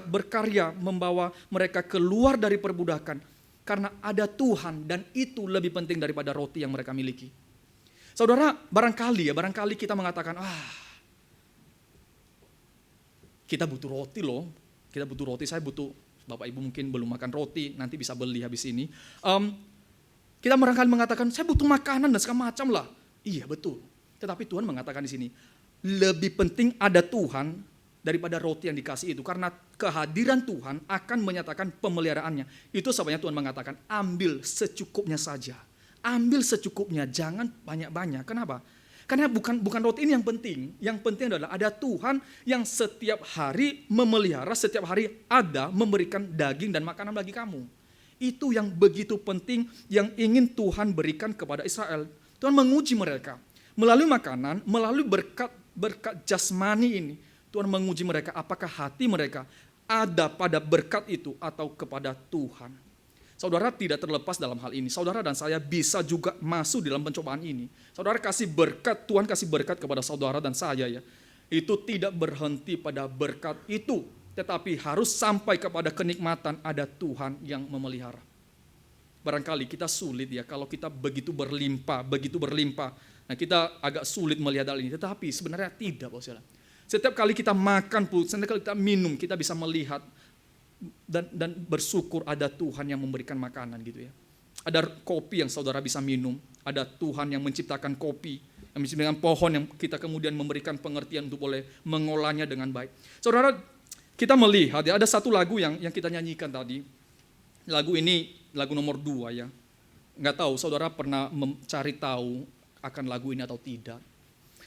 berkarya membawa mereka keluar dari perbudakan. Karena ada Tuhan dan itu lebih penting daripada roti yang mereka miliki. Saudara, barangkali kita mengatakan, kita butuh roti loh. Kita butuh roti, saya butuh, Bapak Ibu mungkin belum makan roti, nanti bisa beli habis ini. Kita barangkali mengatakan, saya butuh makanan dan segala macam lah. Iya betul, tetapi Tuhan mengatakan di sini, lebih penting ada Tuhan daripada roti yang dikasih itu. Karena kehadiran Tuhan akan menyatakan pemeliharaannya. Itu sebabnya Tuhan mengatakan, ambil secukupnya saja. Ambil secukupnya, jangan banyak-banyak. Kenapa? Karena bukan roti ini yang penting. Yang penting adalah ada Tuhan yang setiap hari memelihara, setiap hari ada memberikan daging dan makanan bagi kamu. Itu yang begitu penting yang ingin Tuhan berikan kepada Israel. Tuhan menguji mereka. Melalui makanan, melalui berkat jasmani ini. Tuhan menguji mereka apakah hati mereka ada pada berkat itu atau kepada Tuhan. Saudara tidak terlepas dalam hal ini. Saudara dan saya bisa juga masuk dalam pencobaan ini. Saudara kasih berkat, Tuhan kasih berkat kepada saudara dan saya ya. Itu tidak berhenti pada berkat itu. Tetapi harus sampai kepada kenikmatan ada Tuhan yang memelihara. Barangkali kita sulit ya kalau kita begitu berlimpah. Nah kita agak sulit melihat hal ini. Tetapi sebenarnya tidak, Bapak. Setiap kali kita makan pun, setiap kali kita minum, kita bisa melihat dan bersyukur ada Tuhan yang memberikan makanan gitu ya. Ada kopi yang saudara bisa minum, ada Tuhan yang menciptakan kopi, yang menciptakan pohon yang kita kemudian memberikan pengertian untuk boleh mengolahnya dengan baik. Saudara, kita melihat ya ada satu lagu yang kita nyanyikan tadi. Lagu ini lagu nomor 2 ya. Nggak tahu saudara pernah mencari tahu akan lagu ini atau tidak.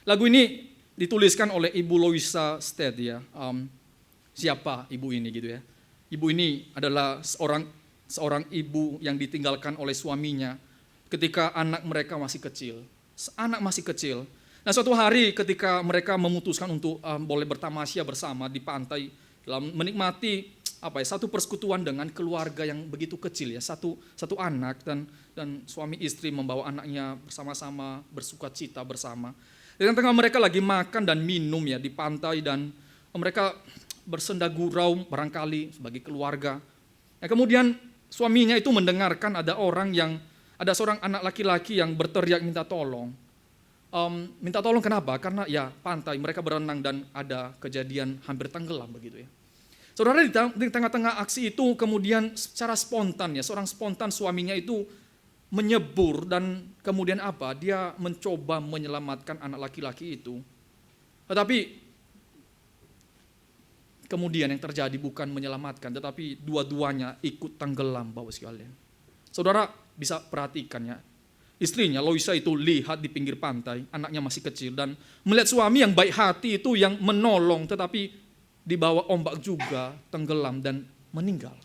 Lagu ini dituliskan oleh Ibu Loisa Stead ya. Siapa ibu ini gitu ya. Ibu ini adalah seorang ibu yang ditinggalkan oleh suaminya ketika anak mereka masih kecil. Anak masih kecil. Nah suatu hari ketika mereka memutuskan untuk boleh bertamasya bersama di pantai dalam menikmati satu persekutuan dengan keluarga yang begitu kecil ya, satu anak dan suami istri membawa anaknya bersama-sama bersuka cita bersama. Di tengah mereka lagi makan dan minum ya di pantai, dan mereka bersenda gurau barangkali sebagai keluarga. Kemudian suaminya itu mendengarkan ada seorang anak laki-laki yang berteriak minta tolong. Minta tolong kenapa? Karena ya pantai, mereka berenang dan ada kejadian hampir tenggelam begitu ya. Saudara, di tengah-tengah aksi itu kemudian secara spontan ya, seorang spontan suaminya itu menyebur dan kemudian apa? Dia mencoba menyelamatkan anak laki-laki itu. Tetapi kemudian yang terjadi bukan menyelamatkan, tetapi dua-duanya ikut tenggelam, Bapak sekalian. Saudara bisa perhatikan ya, istrinya Loisa itu lihat di pinggir pantai, anaknya masih kecil, dan melihat suami yang baik hati itu yang menolong, tetapi di bawah ombak juga tenggelam dan meninggal.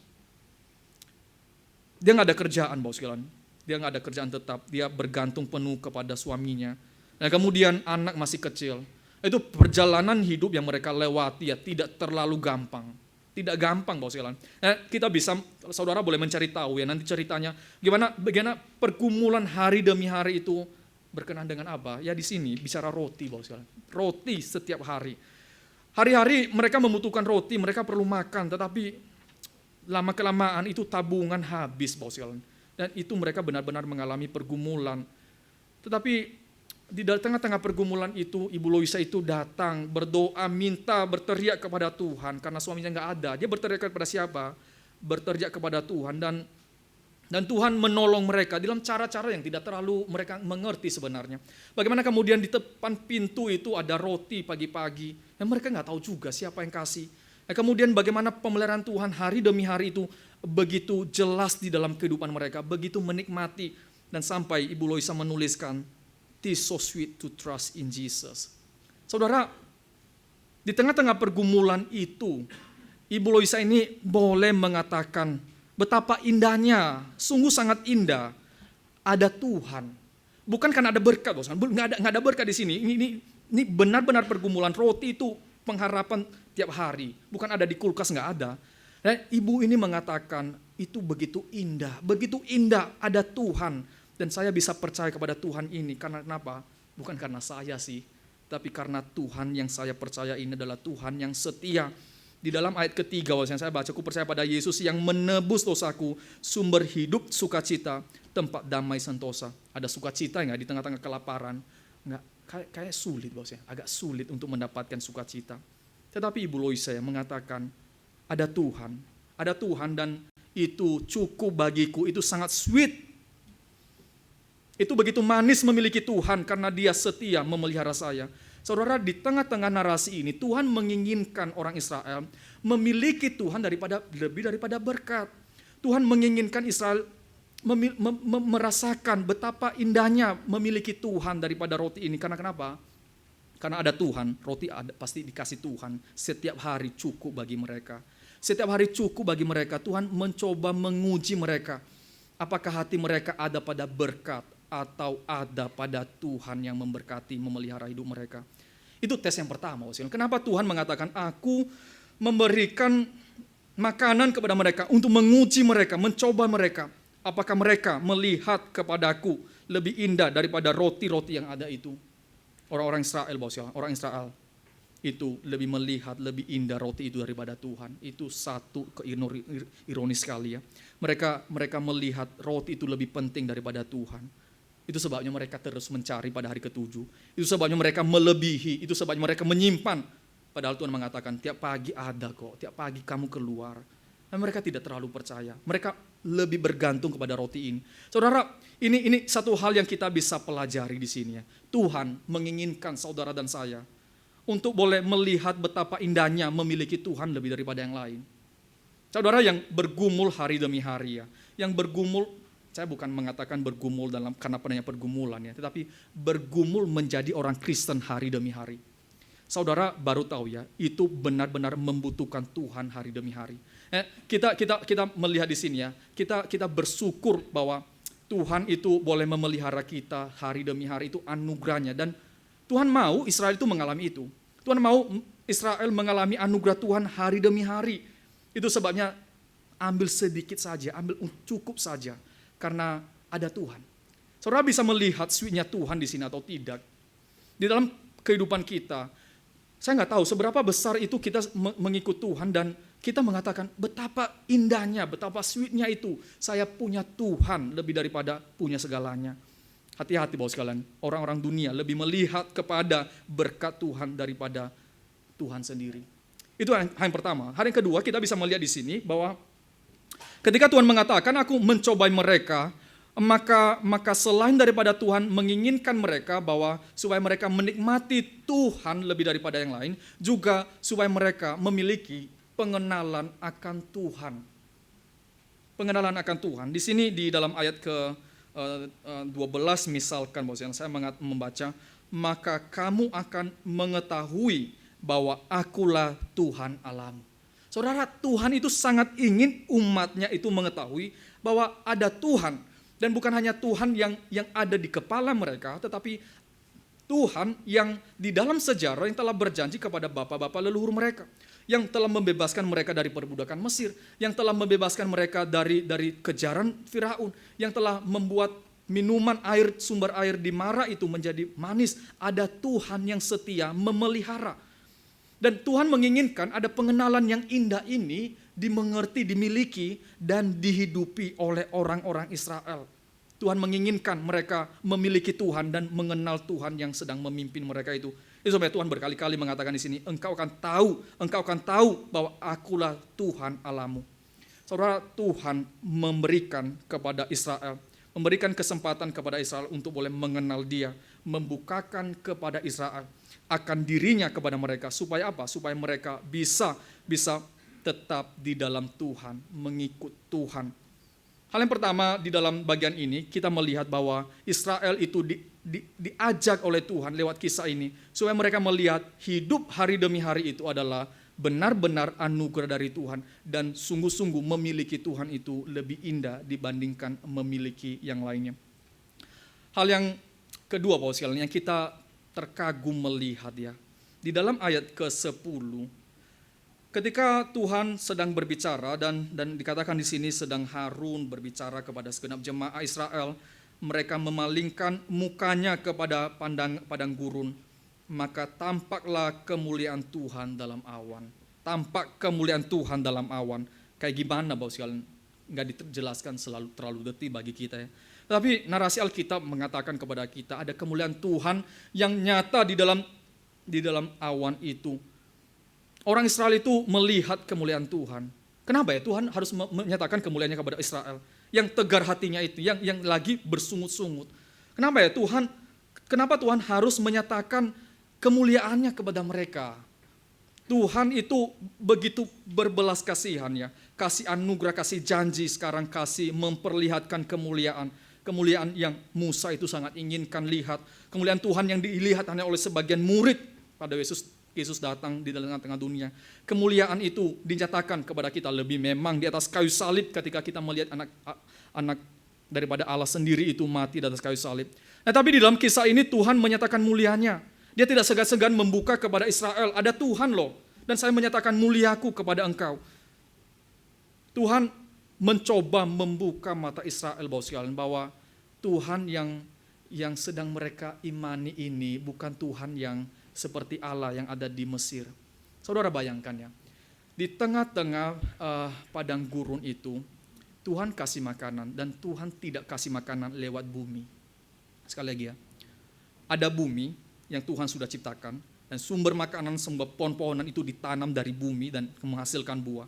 Dia nggak ada kerjaan, Bapak sekalian. Dia nggak ada kerjaan tetap, dia bergantung penuh kepada suaminya. Dan kemudian anak masih kecil. Itu perjalanan hidup yang mereka lewati ya tidak terlalu gampang. Tidak gampang, Bapak sekalian. Kita bisa, saudara boleh mencari tahu ya nanti ceritanya bagaimana pergumulan hari demi hari itu berkenaan dengan apa? Ya di sini bicara roti, Bapak sekalian. Roti setiap hari. Hari-hari mereka membutuhkan roti, mereka perlu makan, tetapi lama-kelamaan itu tabungan habis, Bapak sekalian. Dan itu mereka benar-benar mengalami pergumulan. Tetapi di tengah-tengah pergumulan itu, Ibu Loisa itu datang, berdoa, minta, berteriak kepada Tuhan. Karena suaminya nggak ada. Dia berteriak kepada siapa? Berteriak kepada Tuhan. Dan Tuhan menolong mereka dalam cara-cara yang tidak terlalu mereka mengerti sebenarnya. Bagaimana kemudian di depan pintu itu ada roti pagi-pagi. Dan mereka nggak tahu juga siapa yang kasih. Kemudian bagaimana pemeliharaan Tuhan hari demi hari itu begitu jelas di dalam kehidupan mereka, begitu menikmati, dan sampai Ibu Loisa menuliskan, "It is so sweet to trust in Jesus." Saudara, di tengah-tengah pergumulan itu, Ibu Loisa ini boleh mengatakan betapa indahnya, sungguh sangat indah, ada Tuhan. Bukan karena ada berkat, nggak ada berkat di sini. Ini benar-benar pergumulan. Roti itu pengharapan tiap hari, bukan ada di kulkas, nggak ada. Dan ibu ini mengatakan itu begitu indah ada Tuhan, dan saya bisa percaya kepada Tuhan ini karena kenapa? Bukan karena saya sih, tapi karena Tuhan yang saya percaya ini adalah Tuhan yang setia. Di dalam ayat ketiga yang saya baca, aku percaya pada Yesus yang menebus dosaku, sumber hidup sukacita, tempat damai sentosa. Ada sukacita nggak di tengah-tengah kelaparan? Nggak, kayak sulit bosnya, agak sulit untuk mendapatkan sukacita. Tetapi Ibu Loisa yang mengatakan ada Tuhan dan itu cukup bagiku, itu sangat sweet. Itu begitu manis memiliki Tuhan karena Dia setia memelihara saya. Saudara, di tengah-tengah narasi ini Tuhan menginginkan orang Israel memiliki Tuhan lebih daripada berkat. Tuhan menginginkan Israel merasakan betapa indahnya memiliki Tuhan daripada roti ini. Karena kenapa? Karena ada Tuhan, roti pasti dikasih Tuhan. Setiap hari cukup bagi mereka. Setiap hari cukup bagi mereka. Tuhan mencoba menguji mereka. Apakah hati mereka ada pada berkat atau ada pada Tuhan yang memberkati, memelihara hidup mereka. Itu tes yang pertama. Kenapa Tuhan mengatakan aku memberikan makanan kepada mereka untuk menguji mereka, mencoba mereka. Apakah mereka melihat kepadaku lebih indah daripada roti-roti yang ada itu. Orang-orang Israel itu lebih melihat lebih indah roti itu daripada Tuhan. Itu satu ironis sekali ya. Mereka melihat roti itu lebih penting daripada Tuhan. Itu sebabnya mereka terus mencari pada hari ke-7. Itu sebabnya mereka melebihi, itu sebabnya mereka menyimpan. Padahal Tuhan mengatakan tiap pagi ada kok, tiap pagi kamu keluar. Dan mereka tidak terlalu percaya. Mereka lebih bergantung kepada roti ini. Saudara, ini satu hal yang kita bisa pelajari di sini ya. Tuhan menginginkan saudara dan saya untuk boleh melihat betapa indahnya memiliki Tuhan lebih daripada yang lain. Saudara yang bergumul hari demi hari ya. Yang bergumul, saya bukan mengatakan bergumul karena padanya pergumulan ya, tetapi bergumul menjadi orang Kristen hari demi hari. Saudara baru tahu ya, itu benar-benar membutuhkan Tuhan hari demi hari. Kita melihat di sini ya, kita bersyukur bahwa Tuhan itu boleh memelihara kita hari demi hari, itu anugerahnya. Dan Tuhan mau Israel itu mengalami itu. Tuhan mau Israel mengalami anugerah Tuhan hari demi hari. Itu sebabnya ambil sedikit saja, ambil cukup saja. Karena ada Tuhan. Saudara bisa melihat sweetnya Tuhan di sini atau tidak. Di dalam kehidupan kita. Saya nggak tahu seberapa besar itu kita mengikut Tuhan dan kita mengatakan betapa indahnya, betapa sweetnya itu. Saya punya Tuhan lebih daripada punya segalanya. Hati-hati Bapak sekalian, orang-orang dunia lebih melihat kepada berkat Tuhan daripada Tuhan sendiri. Itu yang pertama. Hal yang kedua kita bisa melihat di sini bahwa ketika Tuhan mengatakan aku mencobai mereka, maka selain daripada Tuhan menginginkan mereka bahwa supaya mereka menikmati Tuhan lebih daripada yang lain, juga supaya mereka memiliki pengenalan akan Tuhan. Pengenalan akan Tuhan. Di sini di dalam ayat ke-12 misalkan, saya membaca, maka kamu akan mengetahui bahwa akulah Tuhan Allahmu. Saudara, Tuhan itu sangat ingin umatnya itu mengetahui bahwa ada Tuhan. Dan bukan hanya Tuhan yang ada di kepala mereka, tetapi Tuhan yang di dalam sejarah yang telah berjanji kepada bapak-bapak leluhur mereka. Yang telah membebaskan mereka dari perbudakan Mesir. Yang telah membebaskan mereka dari kejaran Firaun. Yang telah membuat minuman air, sumber air di Mara itu menjadi manis. Ada Tuhan yang setia memelihara. Dan Tuhan menginginkan ada pengenalan yang indah ini dimengerti, dimiliki, dan dihidupi oleh orang-orang Israel. Tuhan menginginkan mereka memiliki Tuhan dan mengenal Tuhan yang sedang memimpin mereka itu. Itu sampai Tuhan berkali-kali mengatakan di sini, engkau akan tahu bahwa akulah Tuhan Allahmu. Saudara, Tuhan memberikan kepada Israel, memberikan kesempatan kepada Israel untuk boleh mengenal Dia, membukakan kepada Israel akan dirinya kepada mereka. Supaya apa? Supaya mereka bisa tetap di dalam Tuhan, mengikut Tuhan. Hal yang pertama di dalam bagian ini, kita melihat bahwa Israel itu diajak oleh Tuhan lewat kisah ini, supaya mereka melihat hidup hari demi hari itu adalah benar-benar anugerah dari Tuhan, dan sungguh-sungguh memiliki Tuhan itu lebih indah dibandingkan memiliki yang lainnya. Hal yang kedua Bapak sekalian, yang kita terkagum melihat ya, di dalam ayat ke-10, ketika Tuhan sedang berbicara dan dikatakan di sini sedang Harun berbicara kepada segenap jemaah Israel, mereka memalingkan mukanya kepada padang gurun, maka tampaklah kemuliaan Tuhan dalam awan. Tampak kemuliaan Tuhan dalam awan. Kayak gimana Bapak sekalian? Nggak dijelaskan terlalu detil bagi kita ya. Tapi narasi Alkitab mengatakan kepada kita ada kemuliaan Tuhan yang nyata di dalam awan itu. Orang Israel itu melihat kemuliaan Tuhan. Kenapa ya Tuhan harus menyatakan kemuliaannya kepada Israel? Yang tegar hatinya itu, yang lagi bersungut-sungut. Kenapa ya kenapa Tuhan harus menyatakan kemuliaannya kepada mereka? Tuhan itu begitu berbelas kasihan ya. Kasih anugerah, kasih janji, sekarang kasih memperlihatkan kemuliaan. Kemuliaan yang Musa itu sangat inginkan lihat. Kemuliaan Tuhan yang dilihat hanya oleh sebagian murid pada Yesus datang di tengah dunia. Kemuliaan itu dinyatakan kepada kita lebih memang di atas kayu salib ketika kita melihat anak daripada Allah sendiri itu mati di atas kayu salib. Nah, tapi di dalam kisah ini Tuhan menyatakan mulianya. Dia tidak segan-segan membuka kepada Israel, ada Tuhan loh. Dan saya menyatakan muliaku kepada engkau. Tuhan mencoba membuka mata Israel bahwa Tuhan yang sedang mereka imani ini bukan Tuhan yang seperti Allah yang ada di Mesir. Saudara bayangkan ya, di tengah-tengah padang gurun itu, Tuhan kasih makanan dan Tuhan tidak kasih makanan lewat bumi. Sekali lagi ya, ada bumi yang Tuhan sudah ciptakan dan sumber makanan, sumber pohon-pohonan itu ditanam dari bumi dan menghasilkan buah.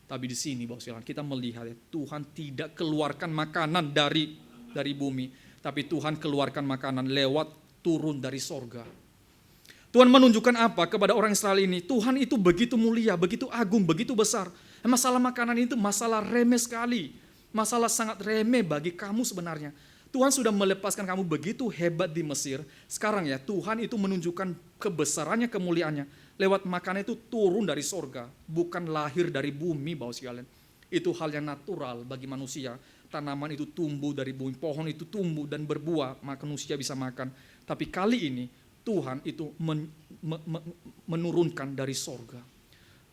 Tapi di sini Bapak kita melihat ya, Tuhan tidak keluarkan makanan dari bumi, tapi Tuhan keluarkan makanan lewat turun dari sorga. Tuhan menunjukkan apa kepada orang Israel ini? Tuhan itu begitu mulia, begitu agung, begitu besar. Masalah makanan itu masalah remeh sekali. Masalah sangat remeh bagi kamu sebenarnya. Tuhan sudah melepaskan kamu begitu hebat di Mesir. Sekarang ya Tuhan itu menunjukkan kebesarannya, kemuliaannya. Lewat makanan itu turun dari sorga. Bukan lahir dari bumi Bapak sekalian. Itu hal yang natural bagi manusia. Tanaman itu tumbuh dari bumi. Pohon itu tumbuh dan berbuah. Maka manusia bisa makan. Tapi kali ini Tuhan itu menurunkan dari sorga.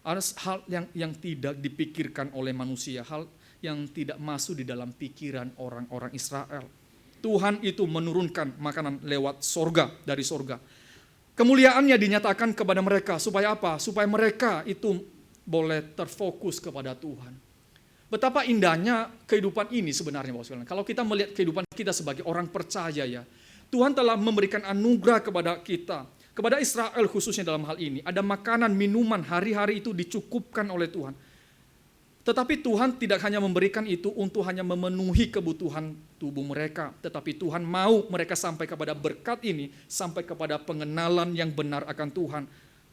Ada hal yang tidak dipikirkan oleh manusia. Hal yang tidak masuk di dalam pikiran orang-orang Israel. Tuhan itu menurunkan makanan lewat sorga, dari sorga. Kemuliaannya dinyatakan kepada mereka. Supaya apa? Supaya mereka itu boleh terfokus kepada Tuhan. Betapa indahnya kehidupan ini sebenarnya, Bapak sekalian. Kalau kita melihat kehidupan kita sebagai orang percaya ya, Tuhan telah memberikan anugerah kepada kita, kepada Israel khususnya dalam hal ini. Ada makanan, minuman, hari-hari itu dicukupkan oleh Tuhan. Tetapi Tuhan tidak hanya memberikan itu untuk hanya memenuhi kebutuhan tubuh mereka. Tetapi Tuhan mau mereka sampai kepada berkat ini, sampai kepada pengenalan yang benar akan Tuhan.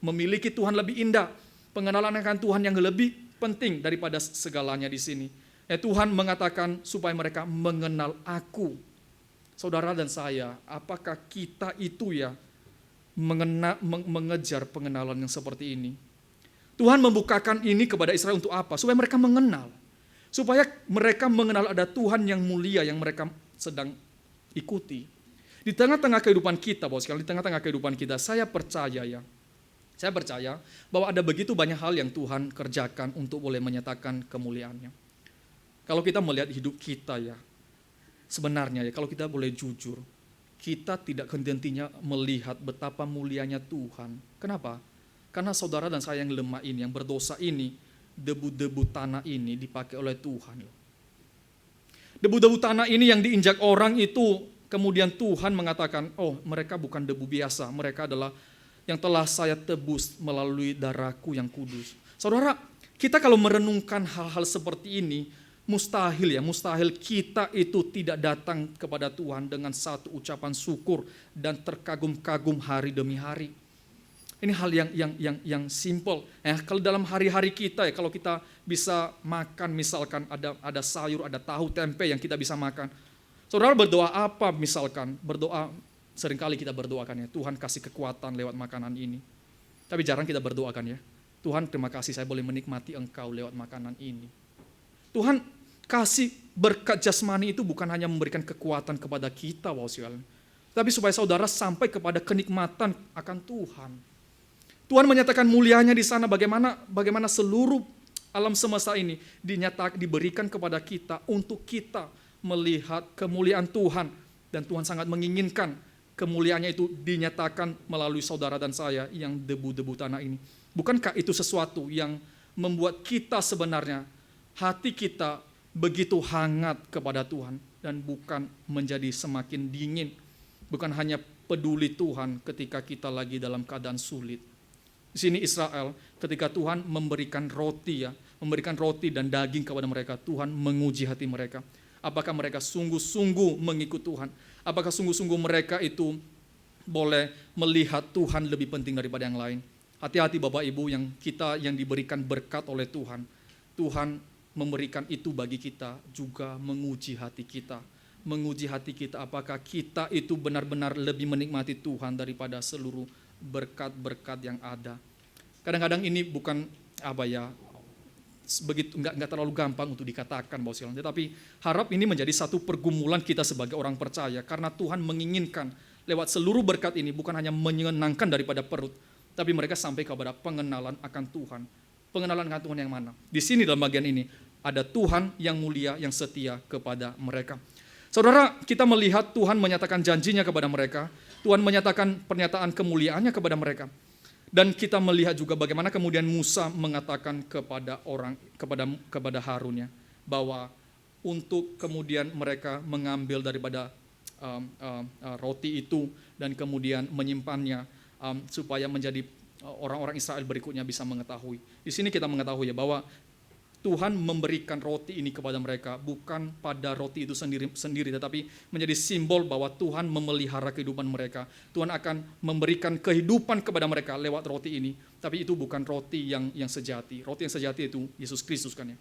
Memiliki Tuhan lebih indah, pengenalan akan Tuhan yang lebih penting daripada segalanya di sini. Tuhan mengatakan supaya mereka mengenal aku. Saudara dan saya, apakah kita itu ya mengejar pengenalan yang seperti ini? Tuhan membukakan ini kepada Israel untuk apa? Supaya mereka mengenal. Supaya mereka mengenal ada Tuhan yang mulia yang mereka sedang ikuti. Di tengah-tengah kehidupan kita, Bapak sekalian, di tengah-tengah kehidupan kita, saya percaya bahwa ada begitu banyak hal yang Tuhan kerjakan untuk boleh menyatakan kemuliaannya. Kalau kita melihat hidup kita ya, sebenarnya ya, kalau kita boleh jujur, kita tidak henti-hentinya melihat betapa mulianya Tuhan. Kenapa? Karena saudara dan saya yang lemah ini, yang berdosa ini, debu-debu tanah ini dipakai oleh Tuhan. Debu-debu tanah ini yang diinjak orang itu, kemudian Tuhan mengatakan, oh mereka bukan debu biasa, mereka adalah yang telah saya tebus melalui darahku yang kudus. Saudara, kita kalau merenungkan hal-hal seperti ini, mustahil kita itu tidak datang kepada Tuhan dengan satu ucapan syukur dan terkagum-kagum hari demi hari. Ini hal yang simple. Kalau dalam hari-hari kita ya, kalau kita bisa makan, misalkan ada sayur, ada tahu, tempe yang kita bisa makan. Saudara berdoa apa misalkan? Berdoa, seringkali kita berdoakan ya, Tuhan kasih kekuatan lewat makanan ini. Tapi jarang kita berdoakan ya, Tuhan terima kasih saya boleh menikmati Engkau lewat makanan ini. Tuhan kasih berkat jasmani itu bukan hanya memberikan kekuatan kepada kita, tapi supaya saudara sampai kepada kenikmatan akan Tuhan. Tuhan menyatakan mulianya di sana, bagaimana seluruh alam semesta ini diberikan kepada kita untuk kita melihat kemuliaan Tuhan. Dan Tuhan sangat menginginkan kemuliaannya itu dinyatakan melalui saudara dan saya yang debu-debu tanah ini. Bukankah itu sesuatu yang membuat kita sebenarnya, hati kita begitu hangat kepada Tuhan dan bukan menjadi semakin dingin. Bukan hanya peduli Tuhan ketika kita lagi dalam keadaan sulit. Di sini Israel ketika Tuhan memberikan roti dan daging kepada mereka, Tuhan menguji hati mereka. Apakah mereka sungguh-sungguh mengikut Tuhan? Apakah sungguh-sungguh mereka itu boleh melihat Tuhan lebih penting daripada yang lain? Hati-hati Bapak Ibu yang diberikan berkat oleh Tuhan. Tuhan memberikan itu bagi kita juga menguji hati kita. Menguji hati kita apakah kita itu benar-benar lebih menikmati Tuhan daripada seluruh berkat-berkat yang ada. Kadang-kadang ini bukan begitu nggak terlalu gampang untuk dikatakan, Bapak sekalian. Tetapi harap ini menjadi satu pergumulan kita sebagai orang percaya, karena Tuhan menginginkan lewat seluruh berkat ini bukan hanya menyenangkan daripada perut, tapi mereka sampai kepada pengenalan akan Tuhan. Pengenalan akan Tuhan yang mana? Di sini dalam bagian ini ada Tuhan yang mulia, yang setia kepada mereka. Saudara, kita melihat Tuhan menyatakan janjinya kepada mereka. Tuhan menyatakan pernyataan kemuliaannya kepada mereka. Dan kita melihat juga bagaimana kemudian Musa mengatakan kepada Harun ya, bahwa untuk kemudian mereka mengambil daripada roti itu dan kemudian menyimpannya supaya menjadi orang-orang Israel berikutnya bisa mengetahui. Di sini kita mengetahui ya bahwa Tuhan memberikan roti ini kepada mereka bukan pada roti itu sendiri tetapi menjadi simbol bahwa Tuhan memelihara kehidupan mereka. Tuhan akan memberikan kehidupan kepada mereka lewat roti ini, tapi itu bukan roti yang sejati. Roti yang sejati itu Yesus Kristus kan ya.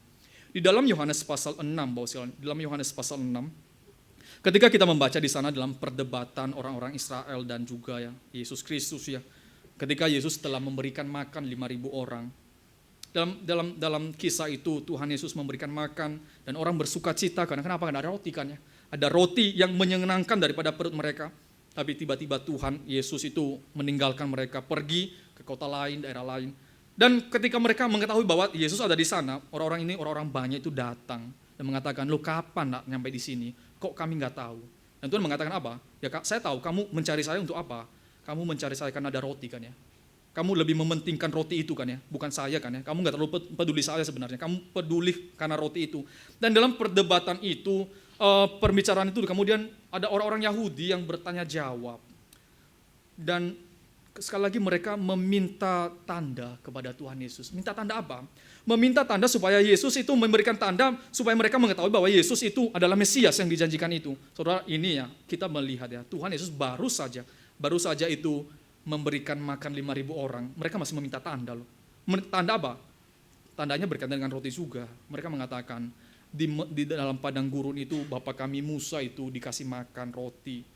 Di dalam Yohanes pasal 6, dalam Yohanes pasal 6, ketika kita membaca di sana dalam perdebatan orang-orang Israel dan juga ya Yesus Kristus ya, ketika Yesus telah memberikan makan 5.000 orang. Dalam kisah itu Tuhan Yesus memberikan makan dan orang bersuka cita karena kenapa? Karena ada roti kan ya. Ada roti yang menyenangkan daripada perut mereka. Tapi tiba-tiba Tuhan Yesus itu meninggalkan mereka, pergi ke kota lain, daerah lain. Dan ketika mereka mengetahui bahwa Yesus ada di sana, orang-orang banyak itu datang dan mengatakan, "Lu kapan nak nyampe di sini? Kok kami nggak tahu?" Dan Tuhan mengatakan apa? "Ya Kak, saya tahu kamu mencari saya untuk apa? Kamu mencari saya karena ada roti kan ya. Kamu lebih mementingkan roti itu kan ya, bukan saya kan ya. Kamu nggak terlalu peduli saya sebenarnya. Kamu peduli karena roti itu. Dan dalam perdebatan itu, pembicaraan itu kemudian ada orang-orang Yahudi yang bertanya jawab. Dan sekali lagi mereka meminta tanda kepada Tuhan Yesus. Minta tanda apa? Meminta tanda supaya Yesus itu memberikan tanda supaya mereka mengetahui bahwa Yesus itu adalah Mesias yang dijanjikan itu. Saudara, ini ya kita melihat ya, Tuhan Yesus baru saja itu memberikan makan 5.000 orang, mereka masih meminta tanda loh. Tanda apa? Tandanya berkaitan dengan roti juga. Mereka mengatakan di dalam padang gurun itu Bapa kami Musa itu dikasih makan roti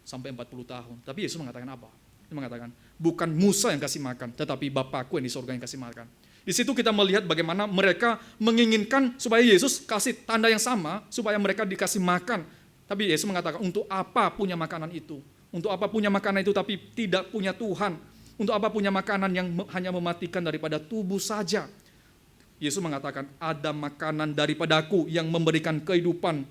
sampai 40 tahun. Tapi Yesus mengatakan apa? Dia mengatakan, bukan Musa yang kasih makan, tetapi Bapakku yang di surga yang kasih makan. Di situ kita melihat bagaimana mereka menginginkan supaya Yesus kasih tanda yang sama, supaya mereka dikasih makan. Tapi Yesus mengatakan, untuk apa punya makanan itu? Untuk apa punya makanan itu tapi tidak punya Tuhan? Untuk apa punya makanan yang hanya mematikan daripada tubuh saja? Yesus mengatakan, ada makanan daripadaku yang memberikan kehidupan.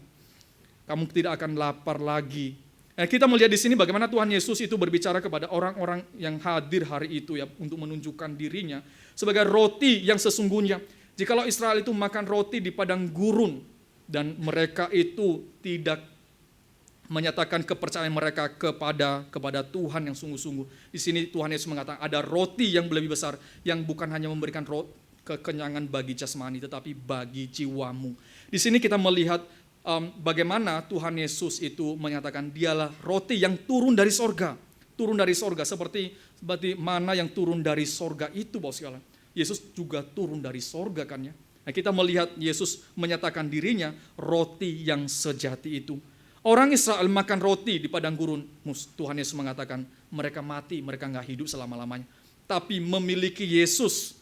Kamu tidak akan lapar lagi. Kita melihat di sini bagaimana Tuhan Yesus itu berbicara kepada orang-orang yang hadir hari itu ya, untuk menunjukkan dirinya sebagai roti yang sesungguhnya. Jikalau Israel itu makan roti di padang gurun dan mereka itu tidak menyatakan kepercayaan mereka kepada Tuhan yang sungguh-sungguh. Di sini Tuhan Yesus mengatakan ada roti yang lebih besar yang bukan hanya memberikan kekenyangan bagi jasmani tetapi bagi jiwamu. Di sini kita melihat bagaimana Tuhan Yesus itu menyatakan dialah roti yang turun dari sorga. Turun dari sorga seperti mana yang turun dari sorga itu Bapak sekalian. Yesus juga turun dari sorga kan ya. Nah, kita melihat Yesus menyatakan dirinya roti yang sejati itu. Orang Israel makan roti di padang gurun. Tuhan Yesus mengatakan mereka mati, mereka nggak hidup selama-lamanya. Tapi memiliki Yesus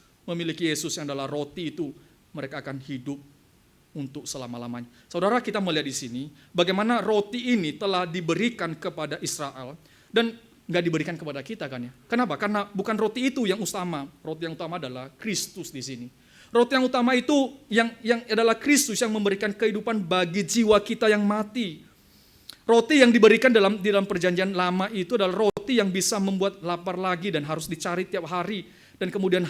yang adalah roti itu, mereka akan hidup untuk selama-lamanya. Saudara, kita melihat di sini bagaimana roti ini telah diberikan kepada Israel dan nggak diberikan kepada kita kan ya. Kenapa? Karena bukan roti itu yang utama. Roti yang utama adalah Kristus di sini. Roti yang utama itu yang adalah Kristus yang memberikan kehidupan bagi jiwa kita yang mati. Roti yang diberikan di dalam perjanjian lama itu adalah roti yang bisa membuat lapar lagi dan harus dicari tiap hari. Dan kemudian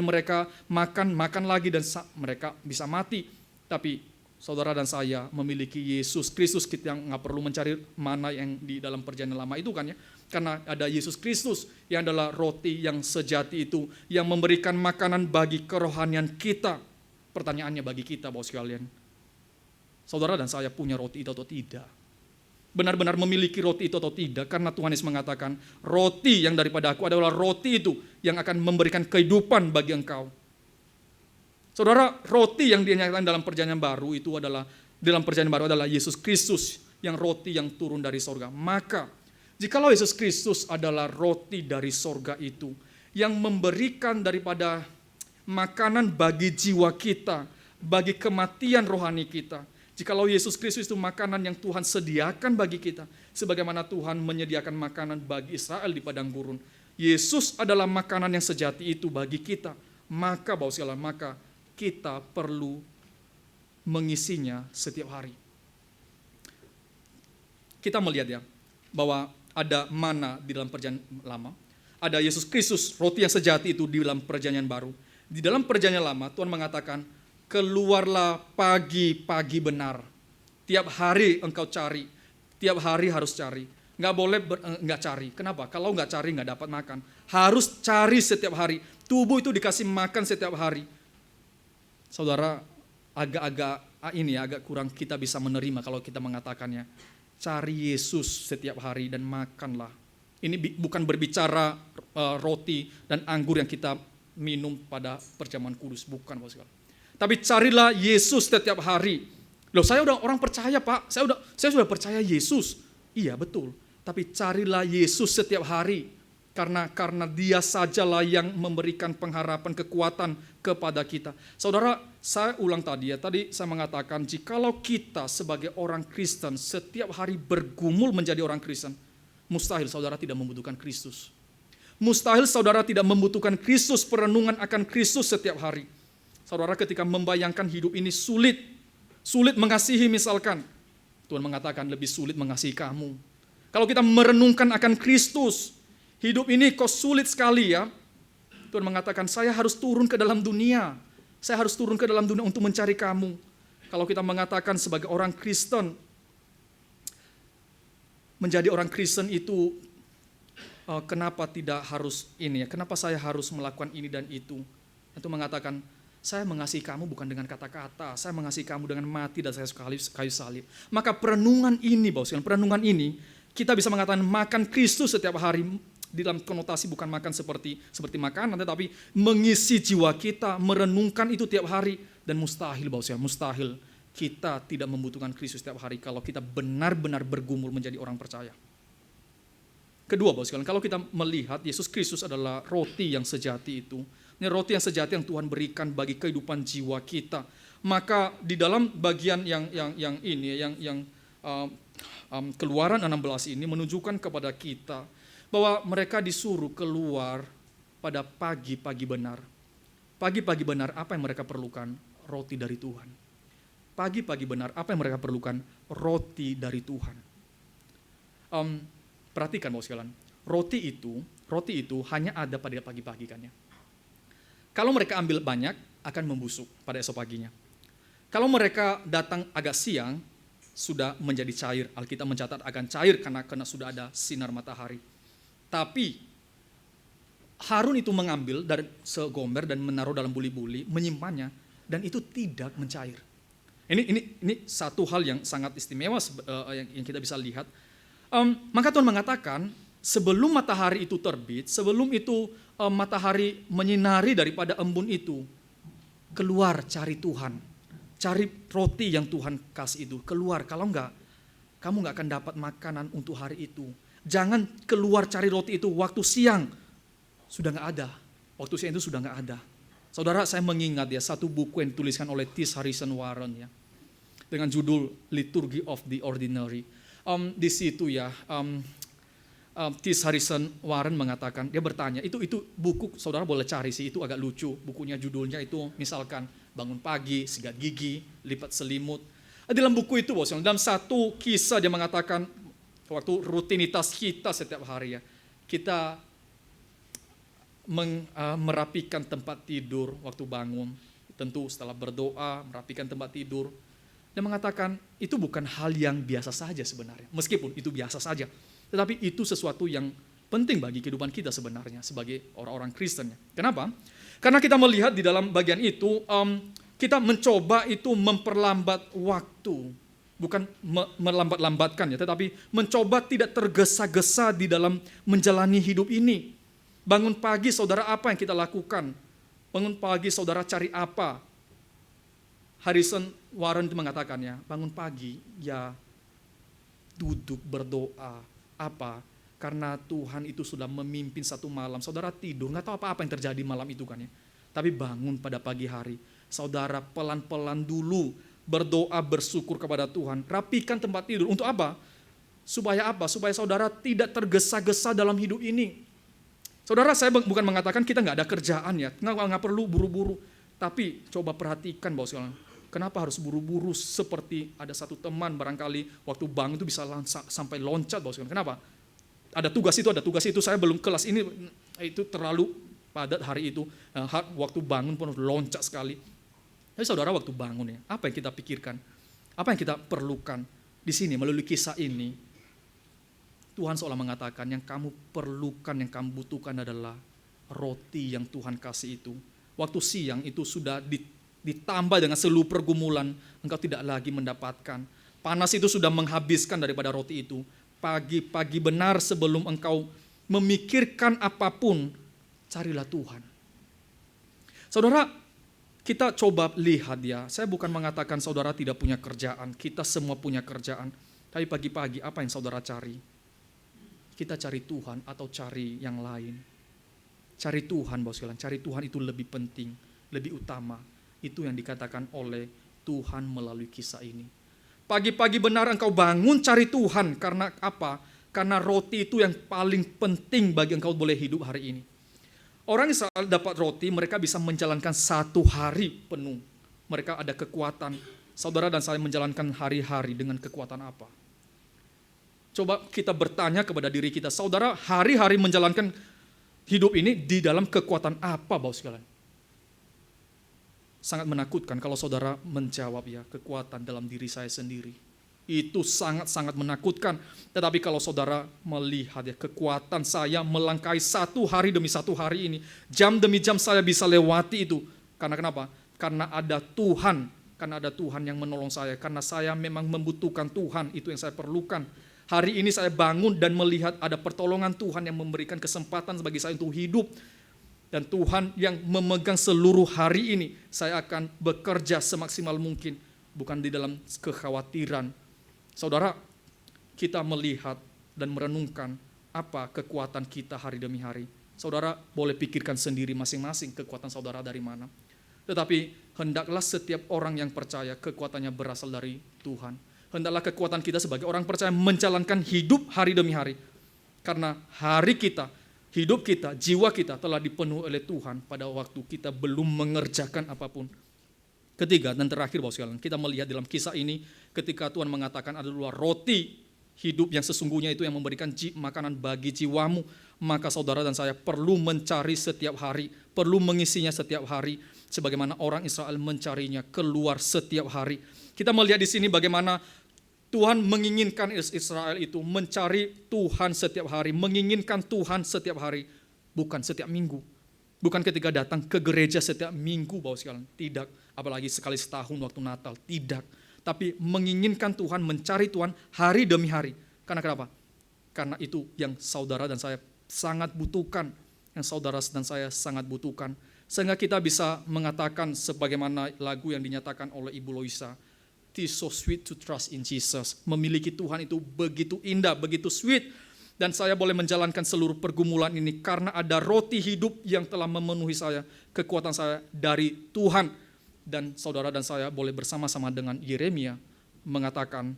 mereka makan lagi dan mereka bisa mati. Tapi saudara dan saya memiliki Yesus Kristus, kita yang nggak perlu mencari mana yang di dalam perjanjian lama itu kan ya. Karena ada Yesus Kristus yang adalah roti yang sejati itu, yang memberikan makanan bagi kerohanian kita. Pertanyaannya bagi kita Bapak sekalian, saudara dan saya punya roti itu atau tidak? Benar-benar memiliki roti itu atau tidak? Karena Tuhan Yesus mengatakan, roti yang daripada aku adalah roti itu yang akan memberikan kehidupan bagi engkau. Saudara, roti yang dinyatakan dalam perjanjian baru itu adalah Yesus Kristus yang roti yang turun dari sorga. Maka, jikalau Yesus Kristus adalah roti dari sorga itu, yang memberikan daripada makanan bagi jiwa kita, bagi kematian rohani kita, jikalau Yesus Kristus itu makanan yang Tuhan sediakan bagi kita, sebagaimana Tuhan menyediakan makanan bagi Israel di padang gurun, Yesus adalah makanan yang sejati itu bagi kita. Maka Bapak sekalian, maka kita perlu mengisinya setiap hari. Kita melihat ya, bahwa ada mana di dalam perjanjian lama, ada Yesus Kristus, roti yang sejati itu di dalam perjanjian baru. Di dalam perjanjian lama, Tuhan mengatakan, keluarlah pagi-pagi benar. Tiap hari engkau cari, tiap hari harus cari. Nggak boleh nggak cari. Kenapa? Kalau nggak cari nggak dapat makan. Harus cari setiap hari. Tubuh itu dikasih makan setiap hari. Saudara, agak kurang kita bisa menerima kalau kita mengatakannya. Cari Yesus setiap hari dan makanlah. Ini bukan berbicara roti dan anggur yang kita minum pada perjamuan kudus, bukan Bapak sekalian. Tapi carilah Yesus setiap hari. Loh, saya udah orang percaya Pak, saya sudah percaya Yesus. Iya betul, tapi carilah Yesus setiap hari. Karena dia sajalah yang memberikan pengharapan, kekuatan kepada kita. Saudara, saya ulang tadi saya mengatakan, jikalau kita sebagai orang Kristen setiap hari bergumul menjadi orang Kristen, mustahil saudara tidak membutuhkan Kristus. Mustahil saudara tidak membutuhkan Kristus, perenungan akan Kristus setiap hari. Saudara, ketika membayangkan hidup ini sulit mengasihi misalkan, Tuhan mengatakan lebih sulit mengasihi kamu. Kalau kita merenungkan akan Kristus, Hidup ini kok sulit sekali ya. Tuhan mengatakan, saya harus turun ke dalam dunia. Saya harus turun ke dalam dunia untuk mencari kamu. Kalau kita mengatakan sebagai orang Kristen, menjadi orang Kristen itu kenapa tidak harus ini ya? Kenapa saya harus melakukan ini dan itu? Itu mengatakan, saya mengasihi kamu bukan dengan kata-kata, saya mengasihi kamu dengan mati dan saya kayu salib. Maka perenungan ini, perenungan ini, kita bisa mengatakan makan Kristus setiap hari, di dalam konotasi bukan makan seperti makanan, tetapi mengisi jiwa kita, merenungkan itu tiap hari. Dan mustahil, mustahil kita tidak membutuhkan Kristus setiap hari kalau kita benar-benar bergumul menjadi orang percaya. Kedua, kalau kita melihat Yesus Kristus adalah roti yang sejati itu. Ini roti yang sejati yang Tuhan berikan bagi kehidupan jiwa kita. Maka di dalam bagian yang Keluaran 16 ini menunjukkan kepada kita bahwa mereka disuruh keluar pada pagi-pagi benar. Pagi-pagi benar apa yang mereka perlukan? Roti dari Tuhan. Pagi-pagi benar apa yang mereka perlukan? Roti dari Tuhan. Perhatikan sekalian, roti itu hanya ada pada pagi-pagi kan ya. Kalau mereka ambil banyak, akan membusuk pada esok paginya. Kalau mereka datang agak siang, sudah menjadi cair. Alkitab mencatat akan cair karena sudah ada sinar matahari. Tapi Harun itu mengambil dari segomer dan menaruh dalam buli-buli, menyimpannya, dan itu tidak mencair. Ini satu hal yang sangat istimewa yang kita bisa lihat. Maka Tuhan mengatakan, sebelum matahari itu terbit, sebelum itu matahari menyinari daripada embun itu, keluar cari Tuhan, cari roti yang Tuhan kasih itu, keluar. Kalau enggak, kamu enggak akan dapat makanan untuk hari itu. Jangan keluar cari roti itu waktu siang, sudah enggak ada. Waktu siang itu sudah enggak ada. Saudara, saya mengingat ya satu buku yang dituliskan oleh T. Harrison Warren ya, dengan judul Liturgy of the Ordinary. Di situ ya, T. Harrison Warren mengatakan, dia bertanya, itu buku, saudara boleh cari sih, itu agak lucu. Bukunya judulnya itu misalkan bangun pagi, sikat gigi, lipat selimut. Dalam buku itu, dalam satu kisah dia mengatakan, waktu rutinitas kita setiap hari ya, kita merapikan tempat tidur waktu bangun. Tentu setelah berdoa, merapikan tempat tidur. Dia mengatakan, itu bukan hal yang biasa saja sebenarnya. Meskipun itu biasa saja. Tetapi itu sesuatu yang penting bagi kehidupan kita sebenarnya sebagai orang-orang Kristen. Kenapa? Karena kita melihat di dalam bagian itu, kita mencoba itu memperlambat waktu. Bukan melambat-lambatkan ya, tetapi mencoba tidak tergesa-gesa di dalam menjalani hidup ini. Bangun pagi saudara, apa yang kita lakukan? Bangun pagi saudara cari apa? Harrison Warren mengatakannya, bangun pagi ya duduk berdoa. Apa? Karena Tuhan itu sudah memimpin satu malam. Saudara tidur, nggak tahu apa-apa yang terjadi malam itu kan ya. Tapi bangun pada pagi hari. Saudara pelan-pelan dulu berdoa, bersyukur kepada Tuhan. Rapikan tempat tidur. Untuk apa? Supaya apa? Supaya saudara tidak tergesa-gesa dalam hidup ini. Saudara, saya bukan mengatakan kita nggak ada kerjaan ya. Nggak perlu buru-buru. Tapi coba perhatikan bahwa sekarang, kenapa harus buru-buru seperti ada satu teman barangkali waktu bangun itu bisa sampai loncat. Kenapa? Ada tugas itu, saya belum kelas ini, itu terlalu padat hari itu. Waktu bangun pun loncat sekali. Tapi saudara waktu bangun ya, apa yang kita pikirkan? Apa yang kita perlukan? Di sini melalui kisah ini, Tuhan seolah mengatakan yang kamu perlukan, yang kamu butuhkan adalah roti yang Tuhan kasih itu. Waktu siang itu sudah ditambah dengan seluruh pergumulan, engkau tidak lagi mendapatkan. Panas itu sudah menghabiskan daripada roti itu. Pagi-pagi benar sebelum engkau memikirkan apapun, carilah Tuhan. Saudara, kita coba lihat ya, saya bukan mengatakan saudara tidak punya kerjaan, kita semua punya kerjaan. Tapi pagi-pagi apa yang saudara cari? Kita cari Tuhan atau cari yang lain? Cari Tuhan, Bapak sekalian, cari Tuhan itu lebih penting, lebih utama. Itu yang dikatakan oleh Tuhan melalui kisah ini. Pagi-pagi benar engkau bangun cari Tuhan, karena apa? Karena roti itu yang paling penting bagi engkau boleh hidup hari ini. Orang Israel dapat roti, mereka bisa menjalankan satu hari penuh. Mereka ada kekuatan. Saudara dan saya menjalankan hari-hari dengan kekuatan apa? Coba kita bertanya kepada diri kita, saudara hari-hari menjalankan hidup ini di dalam kekuatan apa, Bapak sekalian? Sangat menakutkan kalau saudara menjawab ya, kekuatan dalam diri saya sendiri. Itu sangat-sangat menakutkan. Tetapi kalau saudara melihat ya, kekuatan saya melangkahi satu hari demi satu hari ini, jam demi jam saya bisa lewati itu. Karena kenapa? Karena ada Tuhan. Karena ada Tuhan yang menolong saya. Karena saya memang membutuhkan Tuhan, itu yang saya perlukan. Hari ini saya bangun dan melihat ada pertolongan Tuhan yang memberikan kesempatan bagi saya untuk hidup. Dan Tuhan yang memegang seluruh hari ini, saya akan bekerja semaksimal mungkin. Bukan di dalam kekhawatiran. Saudara, kita melihat dan merenungkan apa kekuatan kita hari demi hari. Saudara boleh pikirkan sendiri masing-masing kekuatan saudara dari mana. Tetapi hendaklah setiap orang yang percaya kekuatannya berasal dari Tuhan. Hendaklah kekuatan kita sebagai orang percaya menjalankan hidup hari demi hari. Karena hari kita, hidup kita, jiwa kita telah dipenuhi oleh Tuhan pada waktu kita belum mengerjakan apapun. Ketiga dan terakhir Bapak sekalian, kita melihat dalam kisah ini ketika Tuhan mengatakan ada dua roti hidup yang sesungguhnya itu yang memberikan makanan bagi jiwamu, maka saudara dan saya perlu mencari setiap hari, perlu mengisinya setiap hari, sebagaimana orang Israel mencarinya keluar setiap hari. Kita melihat di sini bagaimana Tuhan menginginkan Israel itu mencari Tuhan setiap hari, menginginkan Tuhan setiap hari, bukan setiap minggu. Bukan ketika datang ke gereja setiap minggu, Bapak sekalian. Tidak, apalagi sekali setahun waktu Natal. Tidak, tapi menginginkan Tuhan, mencari Tuhan hari demi hari. Karena kenapa? Karena itu yang saudara dan saya sangat butuhkan. Yang saudara dan saya sangat butuhkan. Sehingga kita bisa mengatakan sebagaimana lagu yang dinyatakan oleh Ibu Loisa. It is so sweet to trust in Jesus. Memiliki Tuhan itu begitu indah, begitu sweet. Dan saya boleh menjalankan seluruh pergumulan ini karena ada roti hidup yang telah memenuhi saya, kekuatan saya dari Tuhan. Dan saudara dan saya boleh bersama-sama dengan Yeremia mengatakan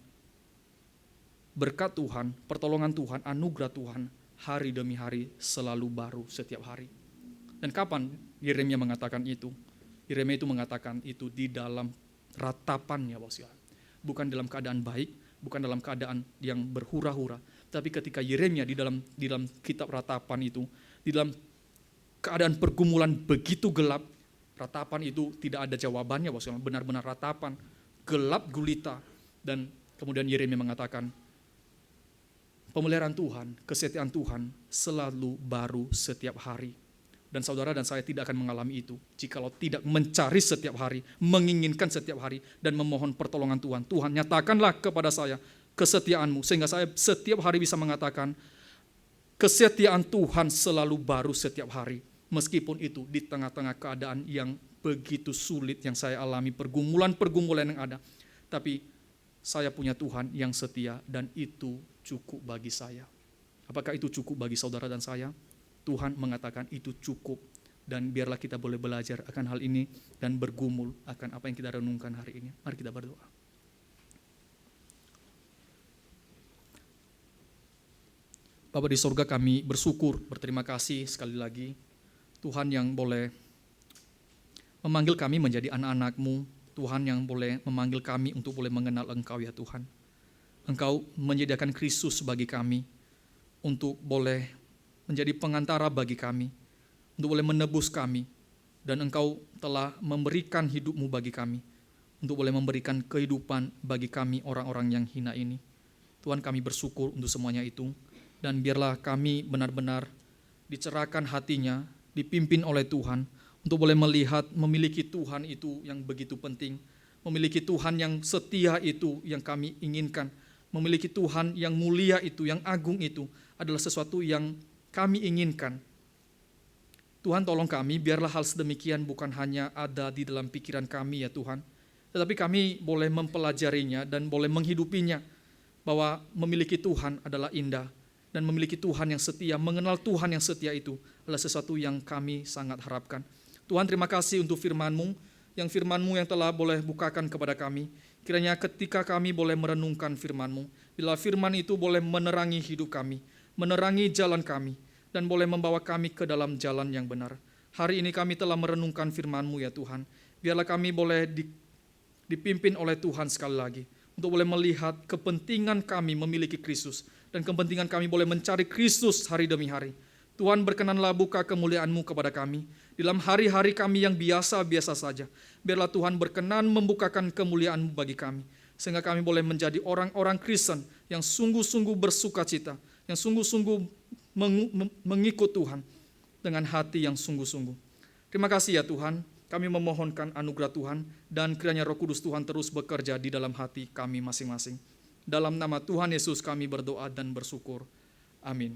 berkat Tuhan, pertolongan Tuhan, anugerah Tuhan hari demi hari selalu baru setiap hari. Dan kapan Yeremia mengatakan itu? Yeremia itu mengatakan itu di dalam ratapannya, bukan dalam keadaan baik, bukan dalam keadaan yang berhura-hura. Tapi ketika Yeremia di dalam kitab ratapan itu, di dalam keadaan pergumulan begitu gelap, ratapan itu tidak ada jawabannya, benar-benar ratapan, gelap gulita. Dan kemudian Yeremia mengatakan, pemeliharaan Tuhan, kesetiaan Tuhan selalu baru setiap hari. Dan saudara dan saya tidak akan mengalami itu jikalau tidak mencari setiap hari, menginginkan setiap hari, dan memohon pertolongan Tuhan. Tuhan, nyatakanlah kepada saya kesetiaanmu, sehingga saya setiap hari bisa mengatakan kesetiaan Tuhan selalu baru setiap hari. Meskipun itu di tengah-tengah keadaan yang begitu sulit yang saya alami, pergumulan-pergumulan yang ada. Tapi saya punya Tuhan yang setia dan itu cukup bagi saya. Apakah itu cukup bagi saudara dan saya? Tuhan mengatakan itu cukup. Dan biarlah kita boleh belajar akan hal ini dan bergumul akan apa yang kita renungkan hari ini. Mari kita berdoa. Bapa di surga, kami bersyukur, berterima kasih sekali lagi Tuhan yang boleh memanggil kami menjadi anak-anak-Mu, Tuhan yang boleh memanggil kami untuk boleh mengenal Engkau ya Tuhan. Engkau menyediakan Kristus bagi kami untuk boleh menjadi pengantara bagi kami, untuk boleh menebus kami, dan Engkau telah memberikan hidup-Mu bagi kami, untuk boleh memberikan kehidupan bagi kami orang-orang yang hina ini. Tuhan, kami bersyukur untuk semuanya itu. Dan biarlah kami benar-benar dicerahkan hatinya, dipimpin oleh Tuhan, untuk boleh melihat memiliki Tuhan itu yang begitu penting, memiliki Tuhan yang setia itu yang kami inginkan, memiliki Tuhan yang mulia itu, yang agung itu, adalah sesuatu yang kami inginkan. Tuhan, tolong kami, biarlah hal sedemikian bukan hanya ada di dalam pikiran kami ya Tuhan, tetapi kami boleh mempelajarinya dan boleh menghidupinya, bahwa memiliki Tuhan adalah indah. Dan memiliki Tuhan yang setia, mengenal Tuhan yang setia itu adalah sesuatu yang kami sangat harapkan. Tuhan, terima kasih untuk firman-Mu, yang firman-Mu yang telah boleh bukakan kepada kami. Kiranya ketika kami boleh merenungkan firman-Mu, bila firman itu boleh menerangi hidup kami, menerangi jalan kami, dan boleh membawa kami ke dalam jalan yang benar. Hari ini kami telah merenungkan firman-Mu ya Tuhan. Biarlah kami boleh dipimpin oleh Tuhan sekali lagi, untuk boleh melihat kepentingan kami memiliki Kristus, dan kepentingan kami boleh mencari Kristus hari demi hari. Tuhan, berkenanlah buka kemuliaan-Mu kepada kami dalam hari-hari kami yang biasa-biasa saja. Biarlah Tuhan berkenan membukakan kemuliaan-Mu bagi kami, sehingga kami boleh menjadi orang-orang Kristen yang sungguh-sungguh bersuka cita, yang sungguh-sungguh mengikut Tuhan dengan hati yang sungguh-sungguh. Terima kasih ya Tuhan, kami memohonkan anugerah Tuhan, dan kiranya Roh Kudus Tuhan terus bekerja di dalam hati kami masing-masing. Dalam nama Tuhan Yesus kami berdoa dan bersyukur. Amin.